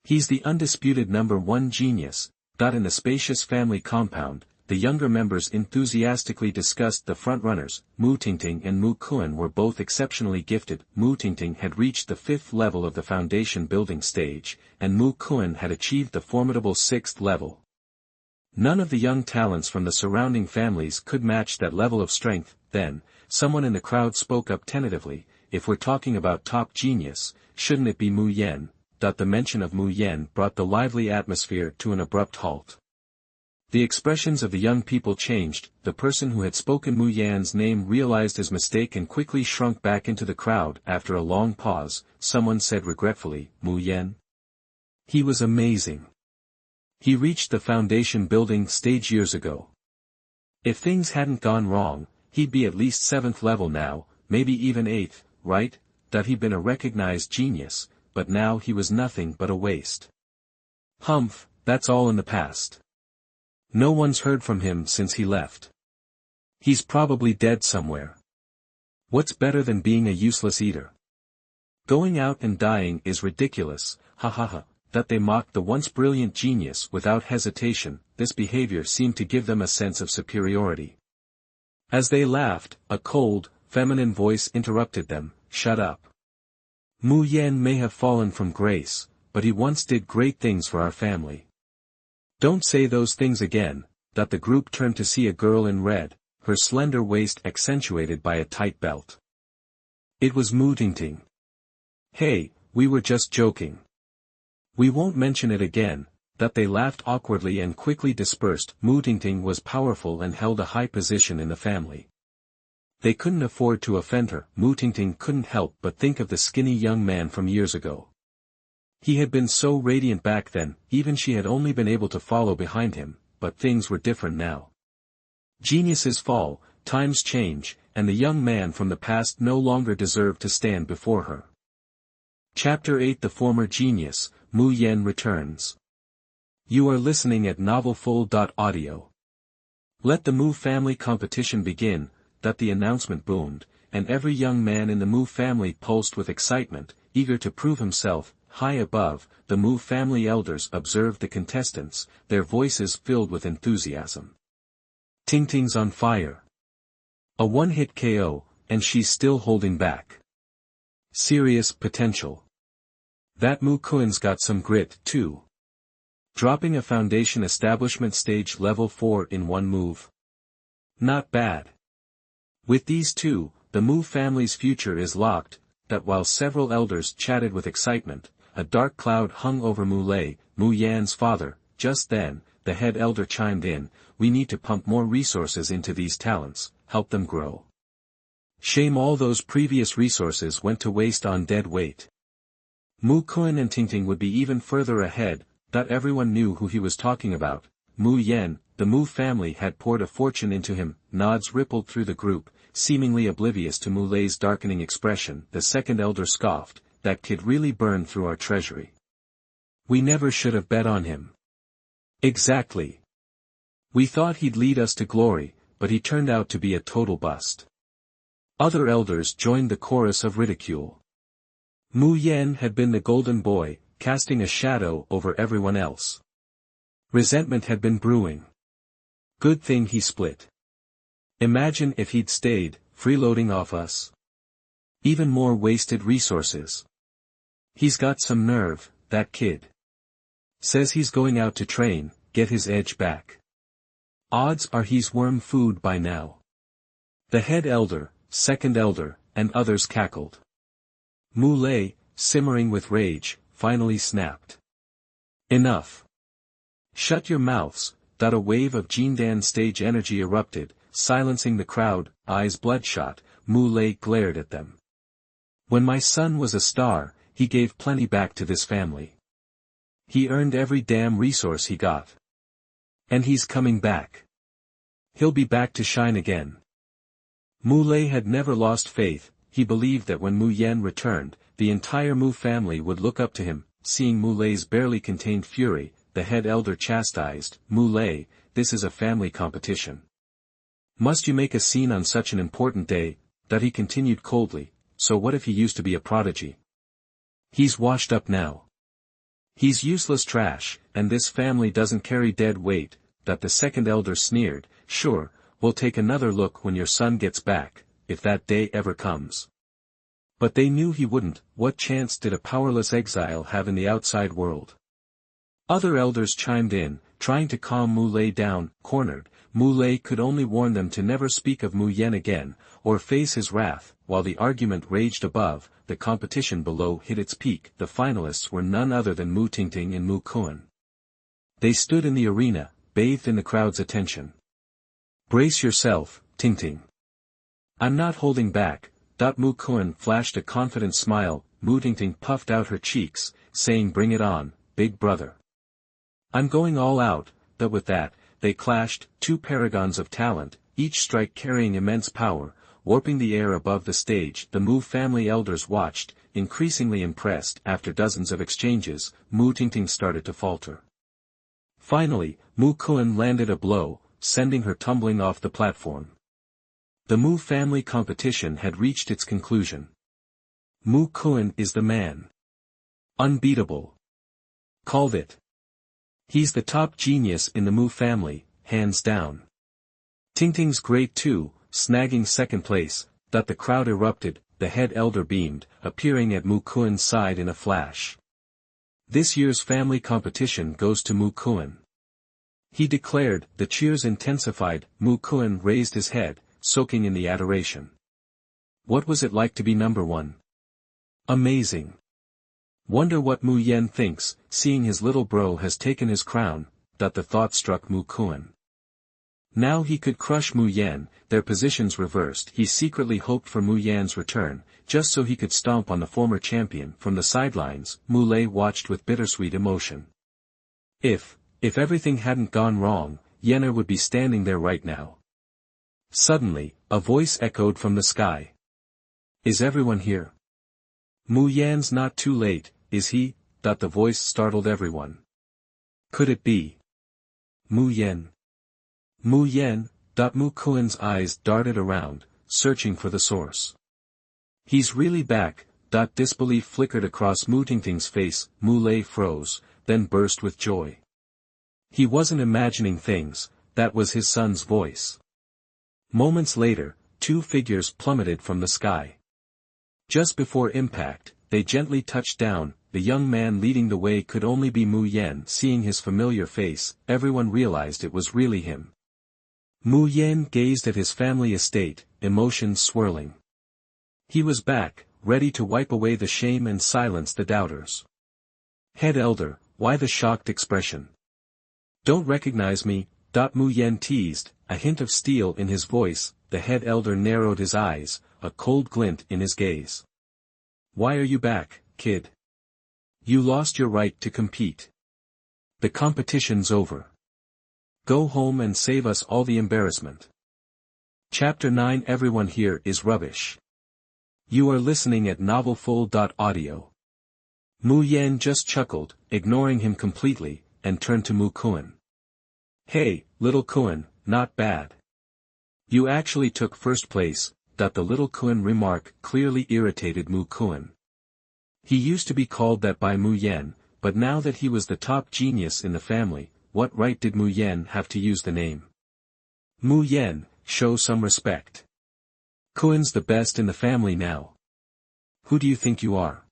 He's the undisputed #1 genius. In the spacious family compound, the younger members enthusiastically discussed the frontrunners. Mu Tingting and Mu Kuan were both exceptionally gifted. Mu Tingting had reached the 5th level of the foundation building stage, and Mu Kuan had achieved the formidable 6th level. None of the young talents from the surrounding families could match that level of strength. Then, someone in the crowd spoke up tentatively, if we're talking about top genius, shouldn't it be Mu Yen? The mention of Mu Yen brought the lively atmosphere to an abrupt halt. The expressions of the young people changed. The person who had spoken Mu Yan's name realized his mistake and quickly shrunk back into the crowd. After a long pause, someone said regretfully, Mu Yen? He was amazing. He reached the foundation building stage years ago. If things hadn't gone wrong, he'd be at least 7th level now, maybe even 8th, right? He'd been a recognized genius, but now he was nothing but a waste. Humph, that's all in the past. No one's heard from him since he left. He's probably dead somewhere. What's better than being a useless eater? Going out and dying is ridiculous, ha ha ha. They mocked the once brilliant genius without hesitation. This behavior seemed to give them a sense of superiority. As they laughed, a cold, feminine voice interrupted them, shut up. Mu Yen may have fallen from grace, but he once did great things for our family. Don't say those things again. The group turned to see a girl in red, her slender waist accentuated by a tight belt. It was Mu Tingting. Hey, we were just joking. We won't mention it again. They laughed awkwardly and quickly dispersed. Mu Tingting was powerful and held a high position in the family. They couldn't afford to offend her. Mu Tingting couldn't help but think of the skinny young man from years ago. He had been so radiant back then, even she had only been able to follow behind him, but things were different now. Geniuses fall, times change, and the young man from the past no longer deserved to stand before her. Chapter 8 The Former Genius, Mu Yen Returns. You are listening at novelfull.audio. Let the Mu family competition begin. The announcement boomed, and every young man in the Mu family pulsed with excitement, eager to prove himself. High above, the Mu family elders observed the contestants, their voices filled with enthusiasm. Tingting's on fire. A one-hit KO, and she's still holding back. Serious potential. That Mu Kuan's got some grit, too. Dropping a foundation establishment stage level 4 in one move. Not bad. With these two, the Mu family's future is locked. While several elders chatted with excitement, a dark cloud hung over Mu Lei, Mu Yan's father. Just then, the head elder chimed in, we need to pump more resources into these talents, help them grow. Shame all those previous resources went to waste on dead weight. Mu Kuan and Tingting would be even further ahead. Everyone knew who he was talking about. Mu Yen, the Mu family had poured a fortune into him. Nods rippled through the group, seemingly oblivious to Mu Lei's darkening expression. The second elder scoffed, that kid really burned through our treasury. We never should have bet on him. Exactly. We thought he'd lead us to glory, but he turned out to be a total bust. Other elders joined the chorus of ridicule. Mu Yen had been the golden boy, casting a shadow over everyone else. Resentment had been brewing. Good thing he split. Imagine if he'd stayed, freeloading off us. Even more wasted resources. He's got some nerve, that kid. Says he's going out to train, get his edge back. Odds are he's worm food by now. The head elder, second elder, and others cackled. Mu Lei, simmering with rage, finally snapped. Enough. Shut your mouths. A wave of Jindan stage energy erupted, silencing the crowd. Eyes bloodshot, Mu Lei glared at them. When my son was a star, he gave plenty back to this family. He earned every damn resource he got. And he's coming back. He'll be back to shine again. Mu Lei had never lost faith. He believed that when Mu Yen returned, the entire Mu family would look up to him. Seeing Mu Lei's barely contained fury, the head elder chastised, Mu Lei, this is a family competition. Must you make a scene on such an important day? That he continued coldly, so what if he used to be a prodigy? He's washed up now. He's useless trash, and this family doesn't carry dead weight. That the second elder sneered, sure, we'll take another look when your son gets back, if that day ever comes. But they knew he wouldn't. What chance did a powerless exile have in the outside world? Other elders chimed in, trying to calm Mu Lei down. Cornered, Mu Lei could only warn them to never speak of Mu Yen again, or face his wrath. While the argument raged above, the competition below hit its peak. The finalists were none other than Mu Tingting and Mu Kun. They stood in the arena, bathed in the crowd's attention. Brace yourself, Tingting. I'm not holding back. Mu Kun flashed a confident smile. Mu Tingting puffed out her cheeks, saying, bring it on, big brother. I'm going all out. But with that, they clashed, two paragons of talent, each strike carrying immense power, warping the air above the stage. The Mu family elders watched, increasingly impressed. After dozens of exchanges, Mu Tingting started to falter. Finally, Mu Kun landed a blow, sending her tumbling off the platform. The Mu family competition had reached its conclusion. Mu Kun is the man. Unbeatable. Called it. He's the top genius in the Mu family, hands down. Tingting's great too, snagging second place. The crowd erupted. The head elder beamed, appearing at Mu Kun's side in a flash. This year's family competition goes to Mu Kun. He declared. The cheers intensified. Mu Kun raised his head, soaking in the adoration. What was it like to be number one? Amazing. Wonder what Mu Yen thinks, seeing his little bro has taken his crown. The thought struck Mu Kun. Now he could crush Mu Yen. Their positions reversed. He secretly hoped for Mu Yan's return, just so he could stomp on the former champion. From the sidelines, Mu Lei watched with bittersweet emotion. If everything hadn't gone wrong, Yenner would be standing there right now. Suddenly, a voice echoed from the sky. Is everyone here? Mu Yan's not too late, is he? The voice startled everyone. Could it be Mu Yen? Mu Yen. Mu Kun's eyes darted around, searching for the source. He's really back. Disbelief flickered across Mu Tingting's face. Mu Lei froze, then burst with joy. He wasn't imagining things, that was his son's voice. Moments later, two figures plummeted from the sky. Just before impact, they gently touched down. The young man leading the way could only be Mu Yen. Seeing his familiar face, everyone realized it was really him. Mu Yen gazed at his family estate, emotions swirling. He was back, ready to wipe away the shame and silence the doubters. Head elder, why the shocked expression? Don't recognize me? Mu Yen teased, a hint of steel in his voice. The head elder narrowed his eyes, a cold glint in his gaze. Why are you back, kid? You lost your right to compete. The competition's over. Go home and save us all the embarrassment. Chapter 9. Everyone here is rubbish. You are listening at novelfull.audio. Mu Yan just chuckled, ignoring him completely, and turned to Mu Kun. Hey, little Kun, not bad. You actually took first place. The little Kun remark clearly irritated Mu Kun. He used to be called that by Mu Yan, but now that he was the top genius in the family, what right did Mu Yan have to use the name? Mu Yan, show some respect. Kun's the best in the family now. Who do you think you are?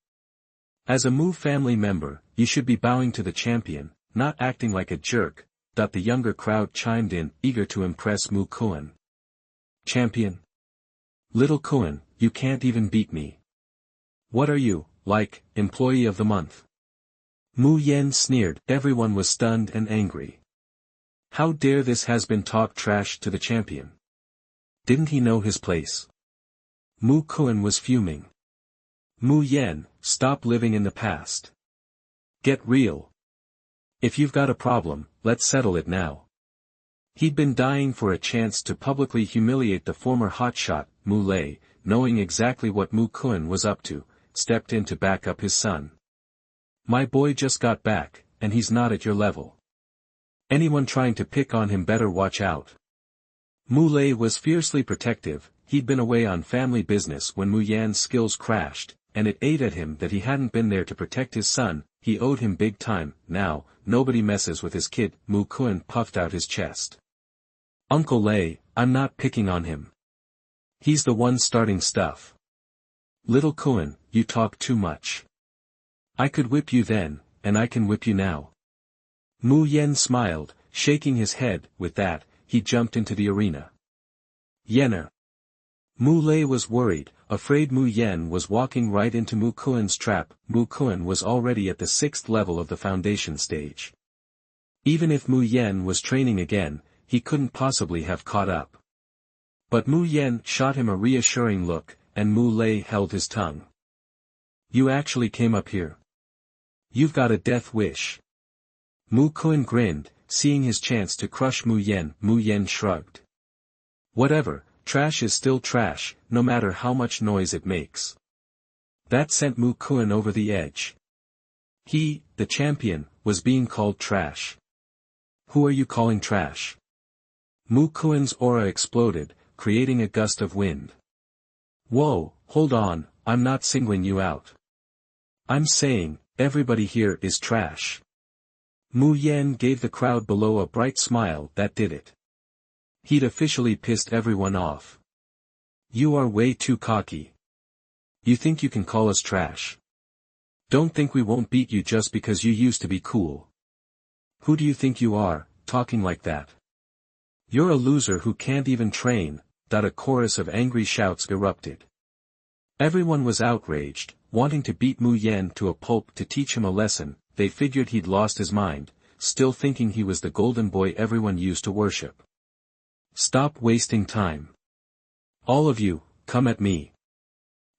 As a Mu family member, you should be bowing to the champion, not acting like a jerk. The younger crowd chimed in, eager to impress Mu Kun. Champion? Little Kun, you can't even beat me. What are you, like, employee of the month? Mu Yan sneered. Everyone was stunned and angry. How dare this has-been talk trash to the champion? Didn't he know his place? Mu Kun was fuming. Mu Yan, stop living in the past. Get real. If you've got a problem, let's settle it now. He'd been dying for a chance to publicly humiliate the former hotshot, Mu Lei, knowing exactly what Mu Kun was up to, stepped in to back up his son. My boy just got back, and he's not at your level. Anyone trying to pick on him better watch out. Mu Lei was fiercely protective. He'd been away on family business when Mu Yan's skills crashed, and it ate at him that he hadn't been there to protect his son. He owed him big time. Now, nobody messes with his kid. Mu Kun puffed out his chest. Uncle Lei, I'm not picking on him. He's the one starting stuff. Little Kun, you talk too much. I could whip you then, and I can whip you now. Mu Yan smiled, shaking his head. With that, he jumped into the arena. Yenner. Mu Lei was worried, afraid Mu Yan was walking right into Mu Kun's trap. Mu Kun was already at the 6th level of the foundation stage. Even if Mu Yan was training again, he couldn't possibly have caught up. But Mu Yan shot him a reassuring look, and Mu Lei held his tongue. You actually came up here? You've got a death wish. Mu Kun grinned, seeing his chance to crush Mu Yan. Mu Yan shrugged. Whatever, trash is still trash, no matter how much noise it makes. That sent Mu Kun over the edge. He, the champion, was being called trash. Who are you calling trash? Mu Kun's aura exploded, creating a gust of wind. Whoa, hold on, I'm not singling you out. I'm saying, everybody here is trash. Mu Yan gave the crowd below a bright smile. That did it. He'd officially pissed everyone off. You are way too cocky. You think you can call us trash? Don't think we won't beat you just because you used to be cool. Who do you think you are, talking like that? You're a loser who can't even train. A chorus of angry shouts erupted. Everyone was outraged, wanting to beat Mu Yan to a pulp to teach him a lesson. They figured he'd lost his mind, still thinking he was the golden boy everyone used to worship. Stop wasting time. All of you, come at me.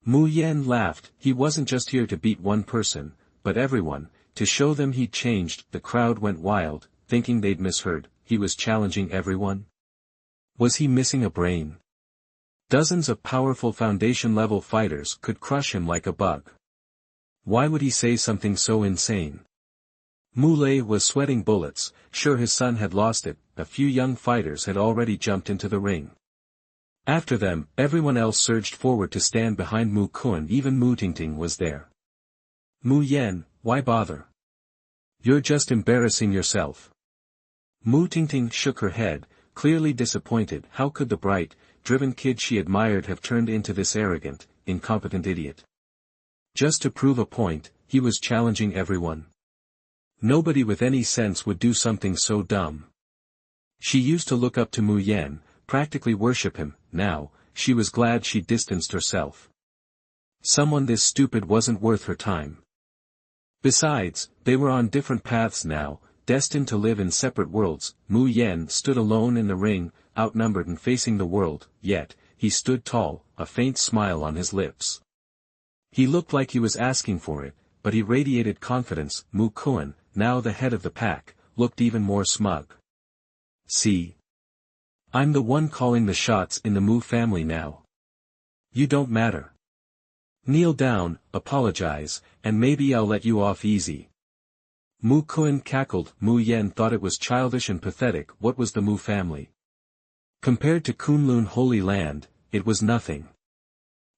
Mu Yan laughed. He wasn't just here to beat one person, but everyone, to show them he'd changed. The crowd went wild, thinking they'd misheard. He was challenging everyone? Was he missing a brain? Dozens of powerful foundation-level fighters could crush him like a bug. Why would he say something so insane? Mu Lei was sweating bullets, sure his son had lost it. A few young fighters had already jumped into the ring. After them, everyone else surged forward to stand behind Mu Kun. Even Mu Tingting was there. Mu Yan, why bother? You're just embarrassing yourself. Mu Tingting shook her head, clearly disappointed. How could the bright, driven kid she admired have turned into this arrogant, incompetent idiot? Just to prove a point, he was challenging everyone. Nobody with any sense would do something so dumb. She used to look up to Mu Yan, practically worship him. Now, she was glad she distanced herself. Someone this stupid wasn't worth her time. Besides, they were on different paths now, destined to live in separate worlds. Mu Yan stood alone in the ring, outnumbered and facing the world, yet, he stood tall, a faint smile on his lips. He looked like he was asking for it, but he radiated confidence. Mu Kun, now the head of the pack, looked even more smug. see? I'm the one calling the shots in the Mu family now. You don't matter. Kneel down, apologize, and maybe I'll let you off easy. Mu Kun cackled. Mu Yen thought it was childish and pathetic. What was the Mu family? Compared to Kunlun Holy Land, it was nothing.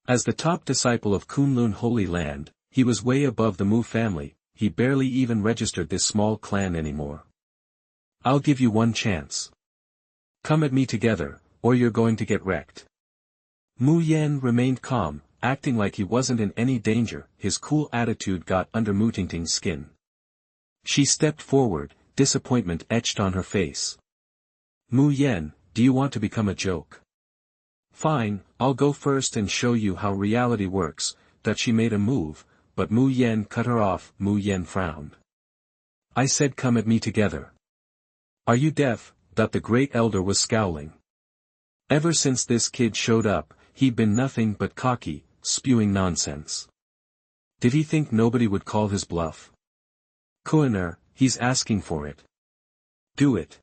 As the top disciple of Kunlun Holy Land, he was way above the Mu family. He barely even registered this small clan anymore. I'll give you one chance. Come at me together, or you're going to get wrecked. Mu Yen remained calm, acting like he wasn't in any danger. His cool attitude got under Mu Tingting's skin. She stepped forward, disappointment etched on her face. Mu Yen, do you want to become a joke? Fine, I'll go first and show you how reality works. That she made a move, but Mu Yen cut her off. Mu Yen frowned. I said come at me together. Are you deaf? That the great elder was scowling. Ever since this kid showed up, he'd been nothing but cocky, spewing nonsense. Did he think nobody would call his bluff? Kuiner, he's asking for it. Do it.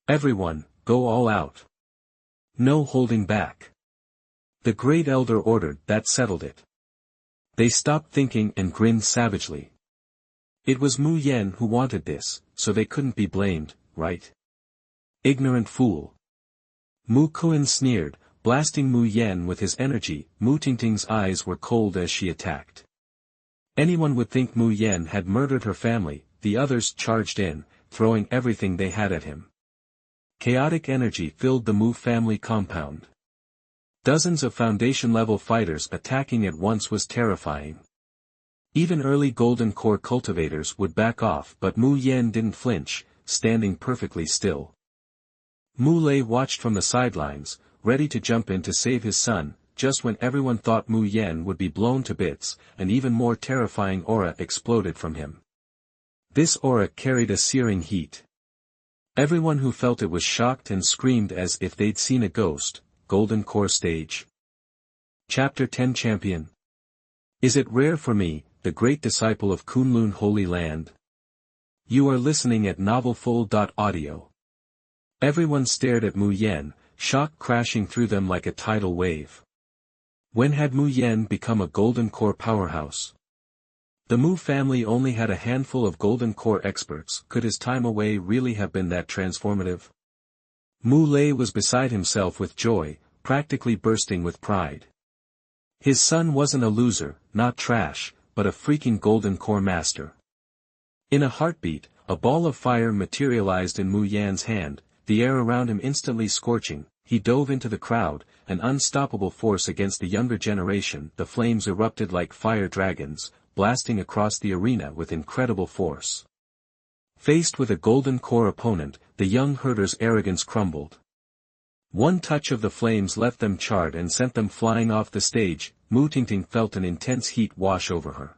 Everyone, go all out. No holding back. The great elder ordered. That settled it. They stopped thinking and grinned savagely. It was Mu Yen who wanted this, so they couldn't be blamed, right? Ignorant fool. Mu Kun sneered, blasting Mu Yen with his energy. Mu Tingting's eyes were cold as she attacked. Anyone would think Mu Yen had murdered her family. The others charged in, throwing everything they had at him. Chaotic energy filled the Mu family compound. Dozens of foundation-level fighters attacking at once was terrifying. Even early golden core cultivators would back off, but Mu Yen didn't flinch, standing perfectly still. Mu Lei watched from the sidelines, ready to jump in to save his son. Just when everyone thought Mu Yen would be blown to bits, an even more terrifying aura exploded from him. This aura carried a searing heat. Everyone who felt it was shocked and screamed as if they'd seen a ghost. Golden Core Stage. Chapter 10 Champion. Is it rare for me, the great disciple of Kunlun Holy Land? You are listening at novelfull.audio. Everyone stared at Mu Yen, shock crashing through them like a tidal wave. When had Mu Yen become a golden core powerhouse? The Mu family only had a handful of golden core experts. Could his time away really have been that transformative? Mu Lei was beside himself with joy, practically bursting with pride. His son wasn't a loser, not trash, but a freaking golden core master. In a heartbeat, a ball of fire materialized in Mu Yan's hand, the air around him instantly scorching. He dove into the crowd, an unstoppable force against the younger generation. The flames erupted like fire dragons, blasting across the arena with incredible force. Faced with a golden core opponent, the young herder's arrogance crumbled. One touch of the flames left them charred and sent them flying off the stage. Mu Tingting felt an intense heat wash over her.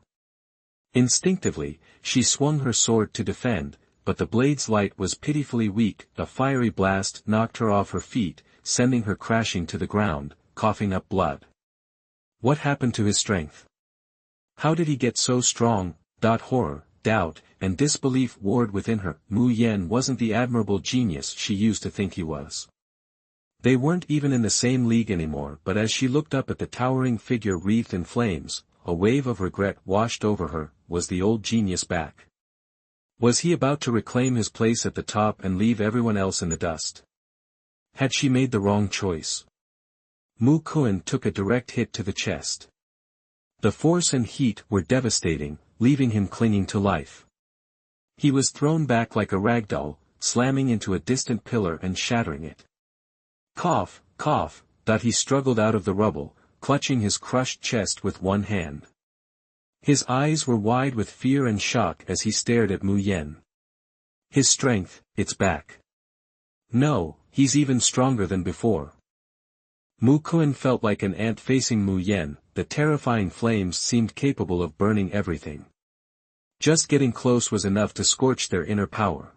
Instinctively, she swung her sword to defend, but the blade's light was pitifully weak. A fiery blast knocked her off her feet, sending her crashing to the ground, coughing up blood. What happened to his strength? How did he get so strong? Horror, doubt, and disbelief warred within her. Mu Yen wasn't the admirable genius she used to think he was. They weren't even in the same league anymore. But as she looked up at the towering figure wreathed in flames, a wave of regret washed over her. Was the old genius back? Was he about to reclaim his place at the top and leave everyone else in the dust? Had she made the wrong choice? Mu Kun took a direct hit to the chest. The force and heat were devastating, leaving him clinging to life. He was thrown back like a ragdoll, slamming into a distant pillar and shattering it. Cough, cough, he struggled out of the rubble, clutching his crushed chest with one hand. His eyes were wide with fear and shock as he stared at Mu Yen. His strength, it's back. No, he's even stronger than before. Mu Kun felt like an ant facing Mu Yen. The terrifying flames seemed capable of burning everything. Just getting close was enough to scorch their inner power.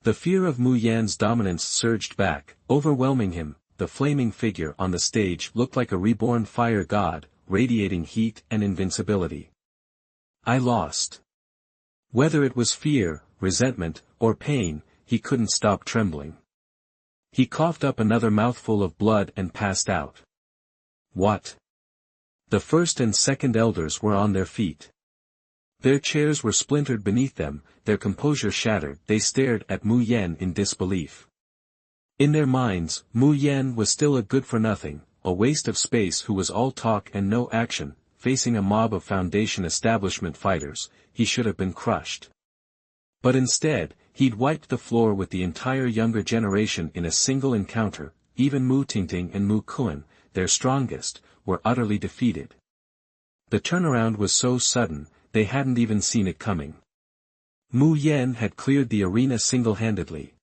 The fear of Mu Yan's dominance surged back, overwhelming him. The flaming figure on the stage looked like a reborn fire god, radiating heat and invincibility. I lost. Whether it was fear, resentment, or pain, he couldn't stop trembling. He coughed up another mouthful of blood and passed out. What? The first and second elders were on their feet. Their chairs were splintered beneath them, their composure shattered. They stared at Mu Yen in disbelief. In their minds, Mu Yen was still a good-for-nothing, a waste of space who was all talk and no action. Facing a mob of Foundation establishment fighters, he should have been crushed. But instead, he'd wiped the floor with the entire younger generation in a single encounter. Even Mu Tingting and Mu Kun, their strongest, were utterly defeated. The turnaround was so sudden, they hadn't even seen it coming. Mu Yen had cleared the arena single-handedly.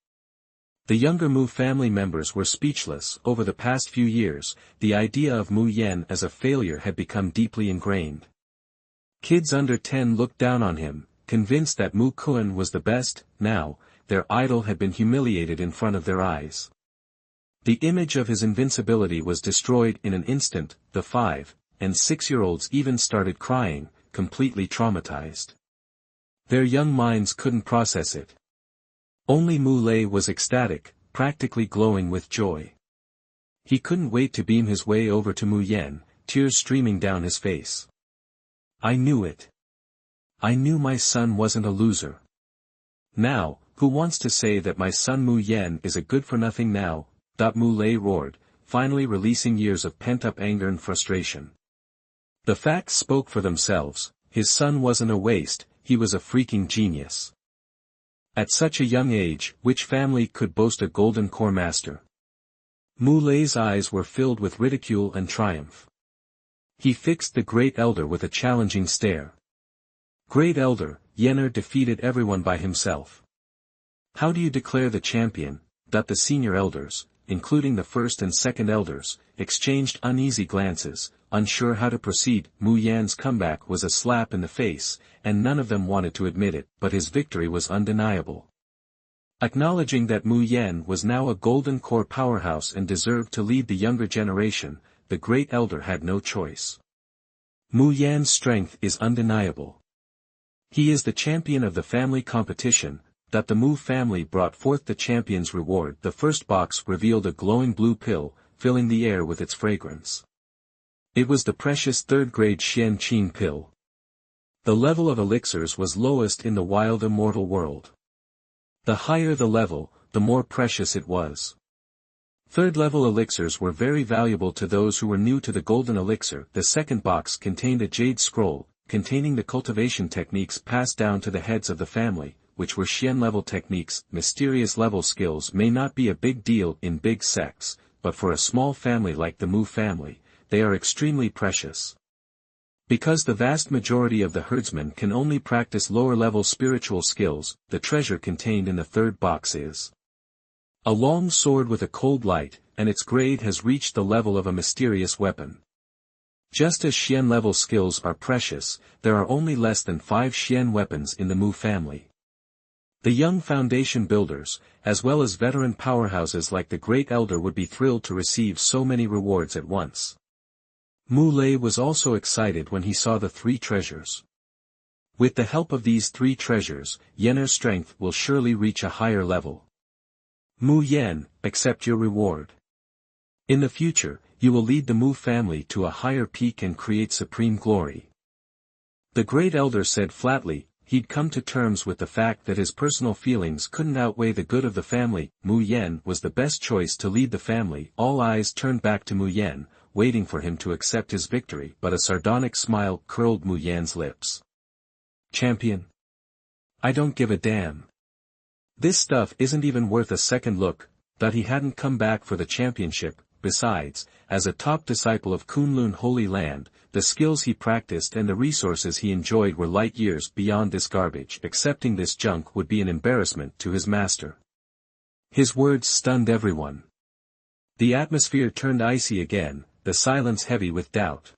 The younger Mu family members were speechless. Over the past few years, the idea of Mu Yen as a failure had become deeply ingrained. Kids under 10 looked down on him, convinced that Mu Kun was the best. Now, their idol had been humiliated in front of their eyes. The image of his invincibility was destroyed in an instant. The 5- and 6-year-olds even started crying, completely traumatized. Their young minds couldn't process it. Only Mu Lei was ecstatic, practically glowing with joy. He couldn't wait to beam his way over to Mu Yen, tears streaming down his face. I knew it. I knew my son wasn't a loser. Now, who wants to say that my son Mu Yen is a good-for-nothing now? Mu Lei roared, finally releasing years of pent-up anger and frustration. The facts spoke for themselves. His son wasn't a waste, he was a freaking genius. At such a young age, which family could boast a golden core master? Mu Lei's eyes were filled with ridicule and triumph. He fixed the Great Elder with a challenging stare. Great Elder, Yener defeated everyone by himself. How do you declare the champion? The senior elders, including the first and second elders, exchanged uneasy glances, unsure how to proceed. Mu Yan's comeback was a slap in the face, and none of them wanted to admit it, but his victory was undeniable. Acknowledging that Mu Yen was now a golden core powerhouse and deserved to lead the younger generation, the Great Elder had no choice. Mu Yan's strength is undeniable. He is the champion of the family competition. The Mu family brought forth the champion's reward. The first box revealed a glowing blue pill, filling the air with its fragrance. It was the precious third-grade Xian Qin pill. The level of elixirs was lowest in the wild immortal world. The higher the level, the more precious it was. Third-level elixirs were very valuable to those who were new to the golden elixir. The second box contained a jade scroll, containing the cultivation techniques passed down to the heads of the family, which were Xian-level techniques. Mysterious level skills may not be a big deal in big sects, but for a small family like the Mu family, they are extremely precious. Because the vast majority of the herdsmen can only practice lower-level spiritual skills, the treasure contained in the third box is a long sword with a cold light, and its grade has reached the level of a mysterious weapon. Just as Xian-level skills are precious, there are only less than 5 Xian weapons in the Mu family. The young foundation builders, as well as veteran powerhouses like the Great Elder, would be thrilled to receive so many rewards at once. Mu Lei was also excited when he saw the 3 treasures. With the help of these 3 treasures, Yener's strength will surely reach a higher level. Mu Yen, accept your reward. In the future, you will lead the Mu family to a higher peak and create supreme glory. The Great Elder said flatly. He'd come to terms with the fact that his personal feelings couldn't outweigh the good of the family. Mu Yen was the best choice to lead the family. All eyes turned back to Mu Yen, waiting for him to accept his victory, but a sardonic smile curled Mu Yan's lips. Champion? I don't give a damn. This stuff isn't even worth a second look. That he hadn't come back for the championship. Besides, as a top disciple of Kunlun Holy Land, the skills he practiced and the resources he enjoyed were light years beyond this garbage. Accepting this junk would be an embarrassment to his master. His words stunned everyone. The atmosphere turned icy again, the silence heavy with doubt.